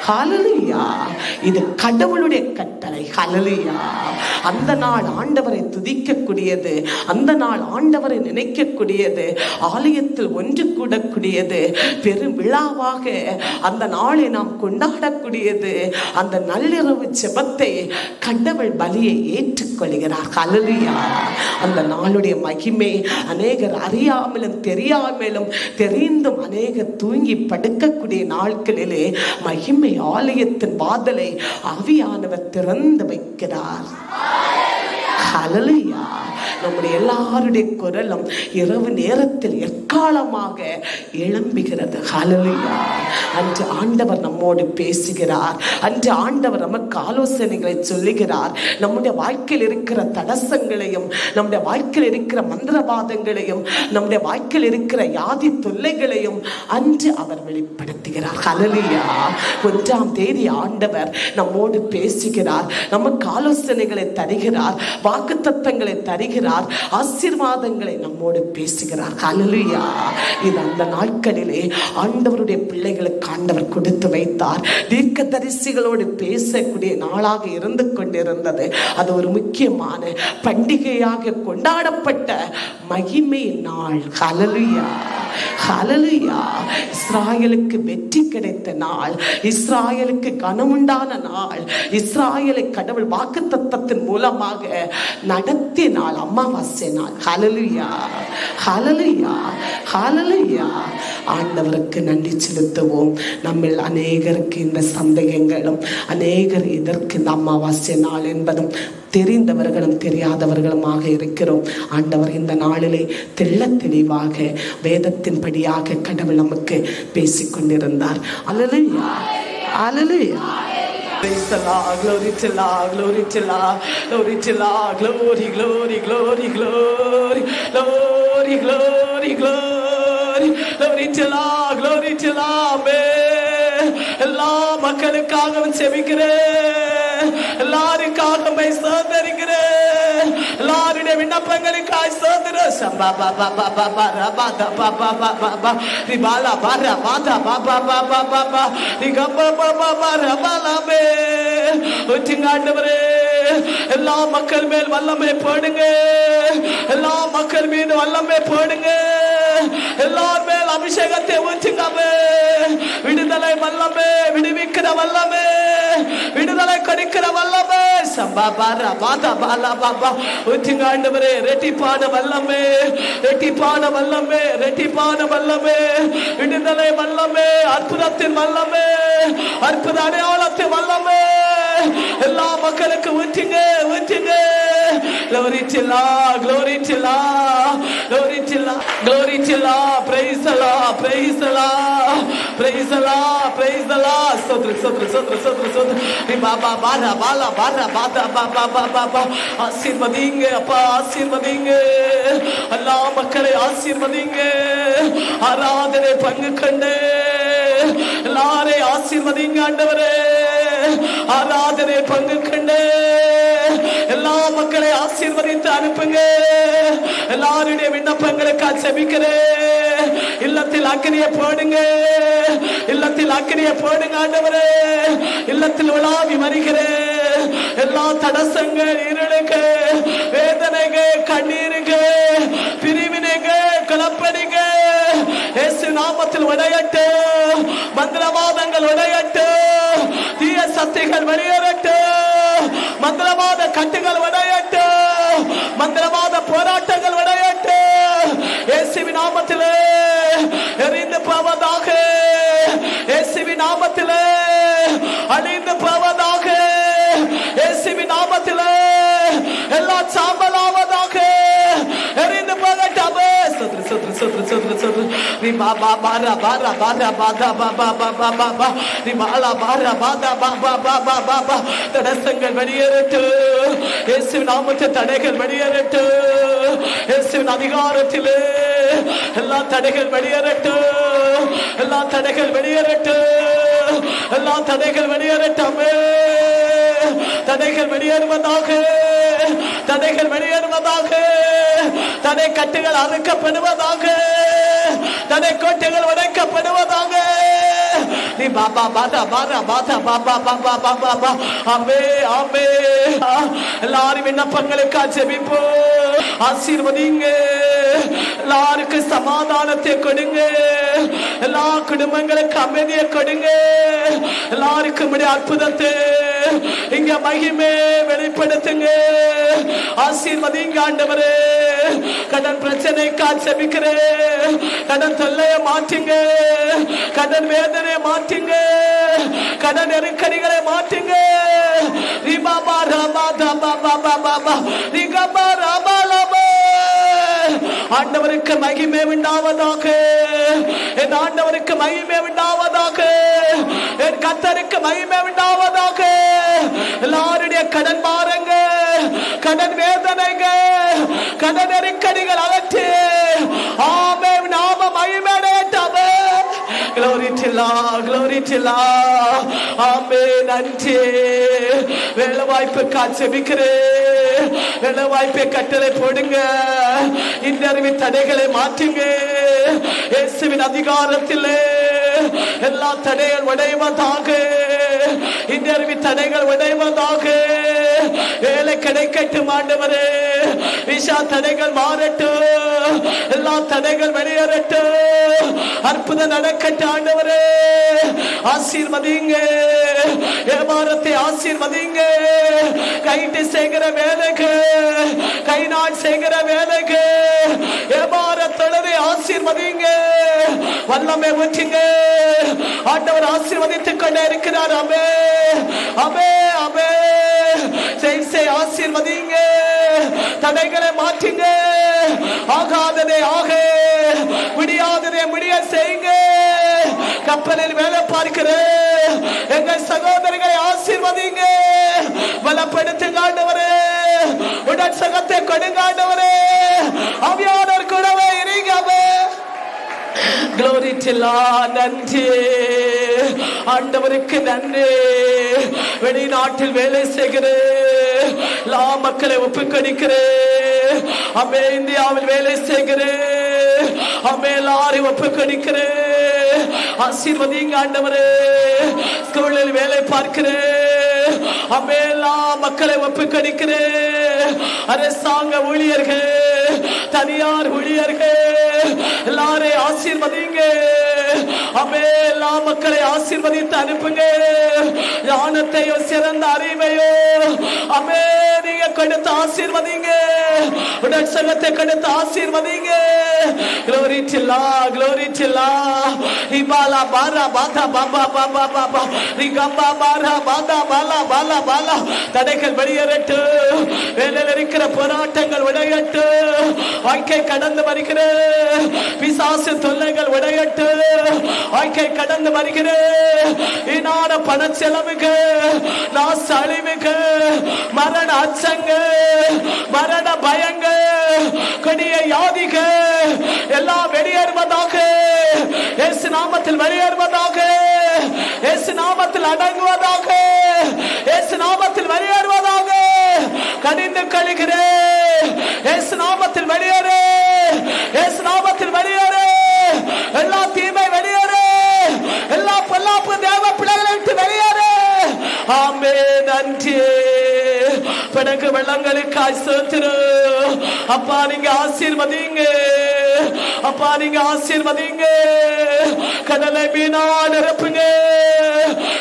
Speaker 1: ஹல்லேலூயா. இது கடவுளுடைய கட்டளை. ஹல்லேலூயா. அந்த நாள் ஆண்டவரை துதிக்கக்கூடியது, அந்த நாள் ஆண்டவரை நினைக்கக்கூடியது, ஆலயத்தில் ஒன்று கூடக்கூடியது, பெரும் விழாவாக அந்த நாளை நாம் கொண்டாடக்கூடியது. அந்த நள்ளிரவு ஜெபத்தை கடவுள் பலியை ஏற்றுக்கொள்கிறார். ஹல்லேலூயா. அந்த நாளுடைய மகிமை அநேகர் அறியாமலும் தெரியாமலும் தெரிந்தும் அநேகர் தூங்கி படுக்கக்கூடிய நாட்களிலே மகிமை ஆலயத்தின் வாதலை ஆவியானவர் திறந்து வைக்கிறார். ஹல்லேலூயா. நம்முடைய எல்லாருடைய குரலும் இரவு நேரத்தில் எக்காலமாக எழும்புகிறது. ஹல்லேலூயா. அன்று ஆண்டவர் நம்மோடு பேசுகிறார். அன்று ஆண்டவர் நமக்கு ஆலோசனைகளை சொல்லுகிறார். நம்முடைய வாழ்க்கையில் இருக்கிற தடசங்களையும், நம்முடைய வாழ்க்கையில் இருக்கிற மந்திரவாதங்களையும், நம்முடைய வாழ்க்கையில் இருக்கிற யாதி தொல்லைகளையும் அன்று அவர் வெளிப்படுத்துகிறார். ஹல்லேலூயா. 1ஆம் தேதி ஆண்டவர் நம்மோடு பேசுகிறார். நமக்கு ஆலோசனைகளை தருகிறார், வாக்குத்தத்தங்களை தருகிறார், ஆசீர்வாதங்களை நம்மோடு பேசுகிறார். ஹல்லேலூயா. இது அந்த நாட்களிலே ஆண்டவருடைய பிள்ளைகளுக்கு ஆண்டவர் கொடுத்து வைத்தார். தீர்க்கதரிசிகளோடு பேசக்கூடிய நாளாக இருந்து கொண்டிருந்தது. அது ஒரு முக்கியமான பண்டிகையாக கொண்டாடப்பட்ட மகிமை நாள். ஹல்லேலூயா, ஹல்லேலூயா. இஸ்ராயலுக்கு வெற்றி கிடைத்த நாள், இஸ்ராயலுக்கு கனமுண்டான நாள், இஸ்ராயலை கடவுள் வாக்குத்தத்தத்தின் மூலமாக நடத்திய நாள் அமாவாசை நாள். ஹல்லேலூயா, ஹல்லேலூயா, ஹல்லேலூயா. ஆண்டவருக்கு நன்றி செலுத்துவோம். நம்மில் அநேகருக்கு இந்த சந்தேகங்களும், அநேகர் இதற்கு இந்த அமாவாசை நாள் என்பதும் தெரிந்தவர்களும் தெரியாதவர்களுமாக இருக்கிறோம். ஆண்டவர் இந்த நாளிலே தெள்ள தெளிவாக வேதத்தின் படியாக கடவுள் நமக்கு பேசிக்கொண்டிருந்தார். அல்லேலூயா, அல்லேலூயா. Praise the Lord, glory to Lord, glory to Lord, glory to Lord, glory, glory, glory, glory, glory, glory, glory, glory to Lord, glory to Lord. எல்லா மக்களுக்காகவும் செபிக்கிறேன், எல்லாருக்காகவும் சோதரிக்கிறேன், எல்லாருடைய விண்ணப்பங்களுக்காய் சோதர சம்பா பாபா பாபா பாபா பாபா பாபா பாபா ரிபாலா பாரா பாதா பாபா பாபா பாபா ரிகப்பா பாபா பாரா பாலாமே. ஆண்டவரே, எல்லா மக்கள் மேல் வல்லமை போடுங்க, எல்லா மக்கள் மீது வல்லமை போடுங்க, எல்லார் மேல் அபிஷேகத்தை ஊற்றுங்கவே. விடுதலை வல்லமே, விடுவிக்கிற வல்லமே, விடுதலை கொடுக்கிற வல்லமே, சம்பாபாரா பாதா பாலா பாபா ஊற்றுங்க ஆண்டவரே. ரெட்டிப்பான வல்லமே, ரெட்டிப்பான வல்லமே, ரெட்டிப்பான வல்லமே, விடுதலை வல்லமே, அற்புதத்தின் வல்லமே, அற்புத அடையாளத்தின் வல்லமே எல்லா மக்களுக்கு ஊற்றுங்க ஊற்றுங்க. Glory to Allah, glory to Allah, glory to Allah, glory to Allah. Praise Allah, praise Allah, praise Allah, praise Allah. Sodra sodra sodra sodra sodra. Baba bara bala bara bada baba baba baba. ஆசீர்வதிங்க அப்பா, ஆசீர்வதிங்க. அல்லா மக்களை ஆசீர்வதிங்க. ஆராதனை பங்கு கண்டு எல்லாரையும் ஆசீர்வதிங்க ஆண்டவரே. ஆராதனை பங்கு கண்டு எல்லா மக்களை ஆசீர்வதித்து அனுப்புங்க. எல்லாருடைய விண்ணப்பங்களுக்காக ஜெபிக்கிறேன். இல்லத்தில் அக்கினியை போடுங்க, இல்லத்தில் அக்கினியை போடுங்க ஆண்டவரே. இல்லத்தில் உலாவி வருகிறேன். எல்லா தடசங்கள், இருளுக்கு, வேதனைக்கு, கண்ணீருக்கு, பிரிவினைக்கு, குழப்படிக்கு இயேசு நாமத்தில் உடையட்டு. மந்திரவாதங்கள் உடையட்டு. தீய சக்திகள் வெளியேறட்டு. மந்திரவாத கட்டுகள் உடையட்டு. மந்திரவாத போராட்டங்கள் உடையட்டு. இயேசுவின் நாமத்திலே எரிந்து போவதாக. இயேசுவின் நாமத்திலே அழிந்து போவதாக. இயேசுவின் நாமத்திலே எல்லா சாம்பலாவதாக. எரிந்து போகட்டாவே. சத்ரு சத்ரு சத்ரு சத்ரு சத்ரு. நீ பாபா பாரா பாரா பாரா பாதா பாபா பாபா பாபா. நீ பாலா பாரா பாதா பாபா பாபா பாபா. தடசங்கள் வெளியேறட்டு. இயேசுவின் நாமத்தில் தடைகள் வெளியேறட்டு. இயேசுவின் அதிகாரத்திலே எல்லா தடைகள் வெளியேறட்டு. எல்லா தடைகள் வெளியேறட்டு. எல்லா தடைகள் வெளியேறட்டாமே. தடைகள் வெளியேறுவதாக. தடைகள் வெளியேறுவதாக. தடை கட்டுகள் அறுக்கப்படுவதாக. தடை கோட்டைகள் உடைக்கப்படுவதாக. நீ பாபா பாதா பாரா பாதா பாபா பாபா பாபா பா. ஆமே ஆமே. எல்லாரும் விண்ணப்பங்களுக்காக ஜெபிப்போம். ஆசீர்வதிங்க. எல்லாருக்கும் சமாதானத்தை கொடுங்க. எல்லா குடும்பங்களுக்கு அமைதியை கொடுங்க. எல்லாருக்கும் அற்புதத்தை இங்க மகிமை வெளிப்படுத்துங்க. ஆசீர்வதிங்க ஆண்டவரே. கடன் பிரச்சனைக்காக ஜெபிக்கிறேன். கடன் தொல்லைய மாற்றுங்க. கடன் வேதனையை மாற்றுங்க. கடன் நெருக்கடிகளை மாற்றுங்க. ரிபாபா ராபா தாபா பாபா பாபா ரிகபா ராபா லாபா. ஆண்டவருக்கு மகிமை உண்டாவதாக. என் ஆண்டவருக்கு மகிமை உண்டாவதாக. என் கர்த்தருக்கு மகிமை உண்டாவதாக. எல்லாருடைய கடன் பாருங்க, கடன் வேதனைங்க, கடன் நெருக்கடிகள் அகற்றி ஆமே நாம மகிமையடையட்டாமே. Glory to Allah, glory to Allah. ஆமே. நன்றி. வேலை வாய்ப்புக்காக ஜெபிக்கிறேன். வேலை வாய்ப்பை கட்டளை போடுங்க. இன்டர்வியூ தடைகளை மாற்றுங்க. இயேசுவின் அதிகாரத்திலே எல்லா தடைகள் உடைவதாக. இன்டர்வியூ தடைகள் உடைவதாக. வேலை கிடைக்கட்டும் ஆண்டவரே. விசா தடைகள் மாறட்டும். எல்லா தடைகள் வெளியேறட்டும். அற்புதம் நடக்கட்டும் ஆண்டவரே. ஆசீர்வதிங்க. வியாபாரத்தை ஆசீர்வதிங்க. கைட்டு செய்கிற வேலைக்கு, கை நாள் செய்கிற வேலைக்கு வியாபார தொழிலை ஆசீர்வதிங்க. வல்லமை ஊற்றுங்க. ஆண்டவர் ஆசீர்வதித்துக் கொண்டே இருக்கிறார். அமே அமே அமே. செய் ஆசீர்வதிங்க. தடைகளை மாற்றுங்க. ஆகாததை ஆக, முடியாததை முடிய செய்யுங்க. கப்பலில் வேலை பார்க்கிற எங்கள் சகோதரிகளை ஆசீர்வதிங்க. பலப்படுத்துங்க ஆண்டவரே. உடன் சகத்தை கொடுங்க ஆண்டவரே. ஆவியானவர் கூடவே இருங்கவே. Glory to Allah. நன்றி ஆண்டவருக்கு நன்றி. வெளிநாட்டில் வேலை செய்கிறேன். எல்லா மக்களை ஒப்புக்கொடுக்கிறேன். அமே. இந்தியாவில் வேலை செய்கிறேன். அமே. எல்லாரையும் ஒப்புக்கொடுக்கிறேன். ஆசீர்வதிங்க ஆண்டவரே. ஸ்கூலில் வேலை பார்க்கிறேன். அமே. எல்லா மக்களை ஒப்புக்கொடுக்கிறேன். அரசாங்க ஊழியர்கள், தனியார் ஊழியர்கள் எல்லாரையும் ஆசீர்வதிங்க. அமே எல்லா மக்களை ஆசீர்வதித்து அனுப்புங்க. ஞானத்தையோ சிறந்த அறிவையோ அமே நீங்க கொடுத்து ஆசீர்வதிங்க. உடல் சங்கத்தை கொடுத்து ஆசீர்வதிங்க. Glory to Allah, glory to Allah. Ibala bara bada baba baba baba. Rigamba bara bada bala bala bala. தடைகள் வெளியேறட்டு. வேலையில் இருக்கிற போராட்டங்கள் விடையட்டு. வாழ்க்கை கடந்து வருகிற பிசாசு தொல்லைகள் விடையட்டு. வாழ்க்கை கடந்து வருகிற இனான பண செலவுக்கு நாச அழிவுக்கு மரண அச்சங்க மரண பயங்க கொடிய யாதிக எல்லாம் வெளியேறுவதாக. இயேசு நாமத்தில் வெளியேறுவதாக. இயேசு நாமத்தில் அடங்குவதாக. இயேசு நாமத்தில் வெளியேறுவதாக. கடிந்து கழிகிறேன். இயேசு நாமத்தில் வெளியேறு. இயேசு நாமத்தில் வெளியேறு. எல்லா தீமை வெளியேறு. எல்லா பொல்லாப்பு தேவ பிள்ளைகளை விட்டு வெளியேறு. ஆமென். நன்றி. பிறகு வெள்ளங்களுக்காய் சேர்த்திரு. அப்பா நீங்க ஆசீர்வதிங்க. அப்பா நீங்க ஆசீர்வதிங்க. கடலை மீனா நிரப்புங்க.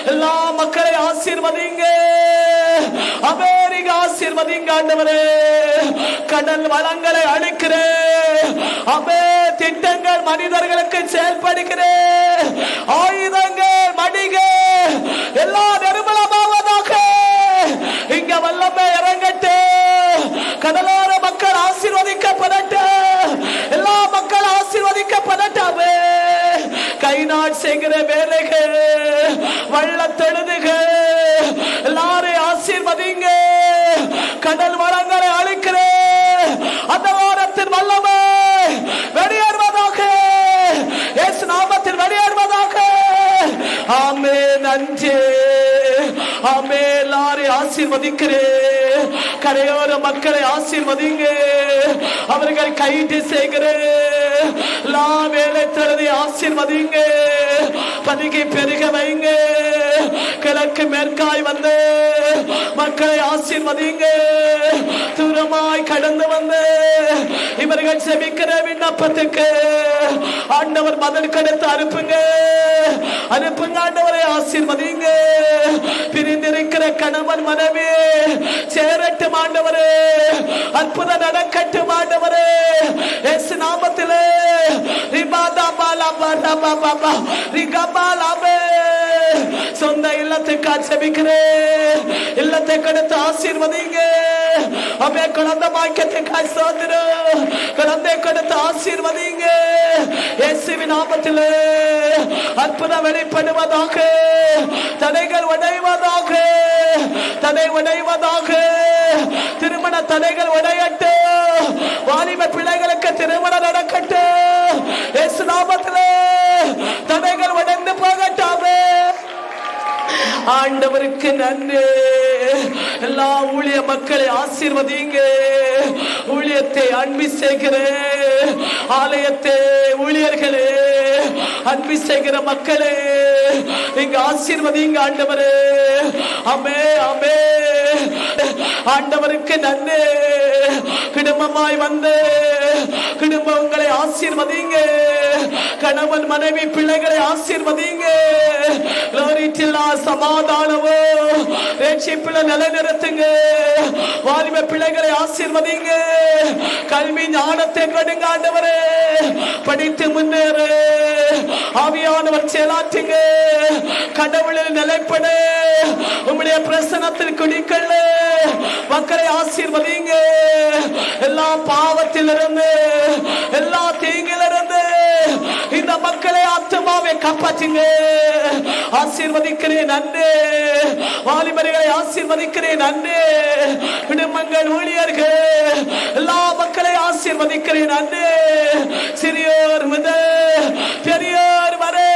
Speaker 1: எல்லா மக்களை ஆசீர்வதிங்க. அமெரிக்க ஆசீர்வதிங்க ஆண்டவரே. கடல் வளங்களை அழிக்கிறேன். அமே திட்டங்கள் மனிதர்களுக்கு செயல்படுகிறேன். ஆயுதங்கள் மடிக எல்லா நிர்மலமாவதாக. இங்க வல்லமை இறங்கட்டு. கடலோர மக்கள் ஆசீர்வதிக்கப்படட்டு. எல்லா மக்கள் ஆசீர்வதிக்கப்படட்டாவே. கை நாட் செய்கிற வேலைகள் வள்ளத்தெழுதுக எல்லாரையும் ஆசீர்வதிங்க. கடல் வளங்களை அழிக்கிற அந்த வாரத்தின் வல்லமை வெளியேறுவதாக. இயேசு நாமத்தில் வெளியேறுவதாக. ஆமென். நன்றி. ஆமே. எல்லாரையும் ஆசீர்வதிக்கிறேன். கரையோர மக்களை ஆசீர்வதிங்க. அவர்கள் கைது செய்கிறேன். எல்லா வேலை தருதி ஆசீர்வதிங்க. பதுகி பெருக வைங்க. கிழக்கு மேற்காய் வந்து மக்களை ஆசீர்வதிங்க. தூரமாய் கடந்து வந்து இவர்கள் செபிக்கிற விண்ணப்பத்துக்கு ஆண்டவர் பதில் கொடுத்து அனுப்புங்க. அனுப்புங்க ஆண்டவரை ஆசீர்வதிங்க. பிரிந்திருக்கிற கணவன் மனைவி சேரட்டும் ஆண்டவரே. அற்புதம் நடக்கட்டும் ஆண்டவரே. இயேசு நாமத்திலே சொந்த இல்லத்துக்கு ஆட்சேபிக்கிறேன். இல்லத்தை கொடுத்து ஆசீர்வதிங்க. அவே குழந்தை பாக்கியத்துக்கு சோதரு குழந்தை கொடுத்து ஆசீர்வதிங்க. இயேசுவின் நாமத்திலே அற்புதம் வெளிப்படுவதாக. தடைகள் உடைவதாக. தடை உடைவதாக. திருமண தடைகள் உடையட்டு. வாலிப பிள்ளைகளுக்கு திருமணம் நடக்கட்டு. இயேசு நாமத்திலே தடைகள் உடைந்து போகட்டாவே. ஆண்டவருக்கு நன்றி. எல்லா ஊழிய மக்களை ஆசீர்வதிங்க. ஊழியத்தை அன்பு செய்கிறேன். ஆலயத்தை ஊழியர்களே அன்பு செய்கிற மக்களே நீங்க ஆசீர்வதிங்க ஆண்டவரே. ஆமே ஆமே. ஆண்டவருக்கு நன்றி. குடும்பமாய் வந்து குடும்பங்களை ஆசீர்வதிங்க. கணவன் மனைவி பிள்ளைகளை ஆசீர்வதிங்க. சமாதானமோ ரட்சிப்புல நிலைநிறுத்துங்க. வாலிப பிள்ளைகளை ஆசீர்வதிங்க. கல்வி ஞானத்தை கொடுங்க ஆண்டவரே. படித்து முன்னேறு. ஆவியானவர் செயலாற்றுங்க. கடவுளில் நிலைப்படு. உம்முடைய பிரசனத்தில் குடிக்கொள்ள மக்களை ஆசீர்வதிங்க. எல்லா பாவத்திலிருந்து எல்லா தீங்கிலிருந்து இந்த மக்களை ஆத்துமாவை காப்பாற்றுங்க. ஆசீர்வதிக்கிறேன் நன்றி. வாலிபர்களை ஆசீர்வதிக்கிறேன் நன்றி. குடும்பங்கள் ஊழியர்கள் எல்லா மக்களை ஆசீர்வதிக்கிறேன் நன்றி. சிறியோர் முதல் பெரியோர் வரை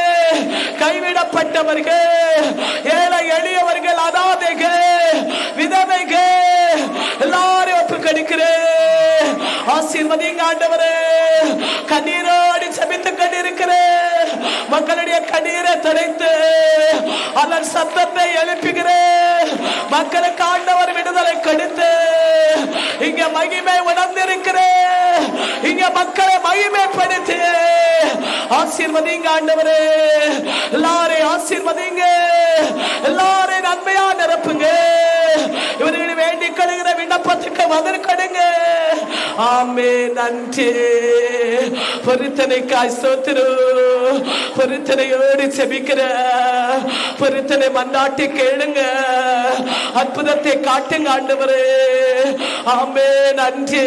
Speaker 1: கைவிடப்பட்டவர்கள் ஏழை எளியவர்கள் அனாதைகள் விதவைகள் எல்லாரையும் ஒப்பு கொடுக்கிறேன். ஆசீர்வதிங்க ஆண்டவரே. கண்ணீரோடு செபித்துக் கொண்டிருக்கிறேன். மக்களுடைய கண்ணீரை துடைத்து அதன் சத்தத்தை எழுப்புகிறேன். மக்களுக்கு ஆண்டவர் விடுதலை கொடுத்து இங்க மகிமை உணர்ந்திருக்கிறேன். இங்க மக்களை மகிமைப்படுத்தி ஆசீர்வதிங்க ஆண்டவரே, எல்லாரையும் ஆசீர்வதிங்க, எல்லாரையும் நன்மையா நிரப்புங்க. இவர்களை வேண்டிக் கொள்கிற விண்ணப்பத்துக்கு பதில் கொடுங்க. ஆமே, நன்றி. பொருத்தனைக்காய் ஸ்தோத்திரம். பொருத்தனையோடு செபிக்கிற பொருத்தனை மன்றாட்டி கேளுங்க, அற்புதத்தை காட்டுங்க ஆண்டவரே. ஆமே, நன்றி.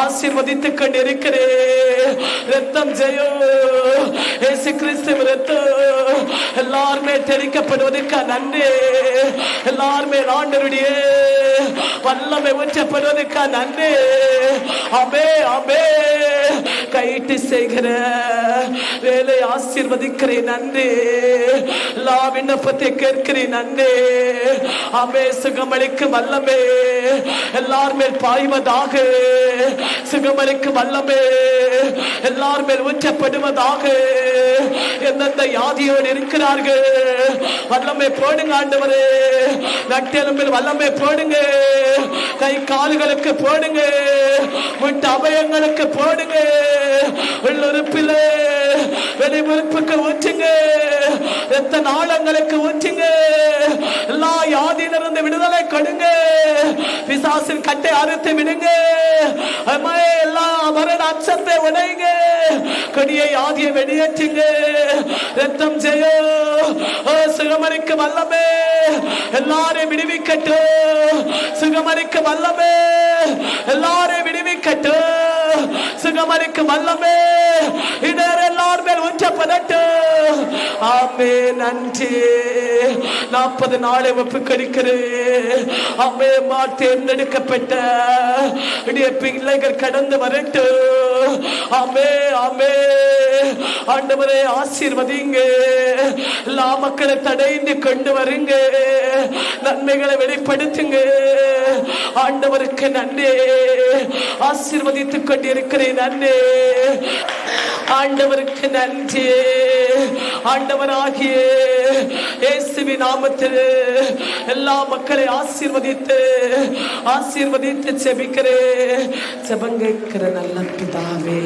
Speaker 1: ஆசீர்வதித்துக் கொண்டிருக்கிறேன். ரத்தம் ஜெயம், இயேசு கிறிஸ்து ரத்தம் எல்லாருமே தெளிக்கப்படுவதற்கா நன்றி. எல்லாருமே ஆண்டவருடைய வல்லமை ஊற்றப்படுவதற்கா நன்றி. ஆமே, ஆமே. கைட்டு செய்கிற வேலை ஆசீர்வதிக்கிறேன் நன்றி. எல்லா விண்ணப்பத்தை கேட்கிறேன் நன்றி. ஆமே, சுகமளிக்கும் வல்லமே எல்லார் மேல் பாய்வதாக. சுகமளிக்கும் வல்லமே எல்லார் மேல் ஊற்றப்படுவதாக. எந்தெந்த யாதியோடு இருக்கிறார்கள் வல்லமை போடுங்க ஆண்டவரே. நட்டெலும்பில் வல்லமை போடுங்க, கை கால்களுக்கு போடுங்க, முட்டு அவயங்களுக்கு போடுங்க, உள்ளுறுப்பில் வெளி உறுப்புக்கு ஊற்றுங்க, ரத்த நாளங்களுக்கு ஊற்றுங்க. எல்லா யாதியிலிருந்து விடுதலை கொடுங்க. பிசாசின் கட்டை அறுத்து விடுங்க. எல்லா மரண அச்சத்தை உடைங்க. கொடிய யாதியை வெளியேற்றுங்க. ரத்தம் ஜெயம், சுகமளிக்க வல்லமே எல்லாரையும் விடுவிக்கட்டும். சுகமளிக்க வல்லமே எல்லாரையும் விடுவிக்கட்டும். சுகமளிக்க வல்லமே இடர் எல்லார் மேல் ஊற்றப்படட்டும். ஆமே, நன்றி. 40 நாளை ஒப்பு கடிக்கிறேன். ஆமே, தேர்ந்தெடுக்கப்பட்ட பிள்ளைகள் கடந்து வரட்டும். ஆமே, ஆமே. ஆண்டவரே, ஆசீர்வதிங்க. எல்லா மக்களை தடைந்து கொண்டு வருங்க. நன்மைகளை வெளிப்படுத்துங்க. ஆண்டவருக்கு நன்றி. ஆசீர்வதித்துக் கொண்டிருக்கிறேன் நன்றி. ஆண்டவருக்கு நன்றி. ஆண்டவராகிய இயேசுவின் நாமத்தில் எல்லா மக்களை ஆசீர்வதித்து ஆசீர்வதித்து செபிக்கிறேன். ஜெபம் கேட்கிற நல்ல பிதாவே.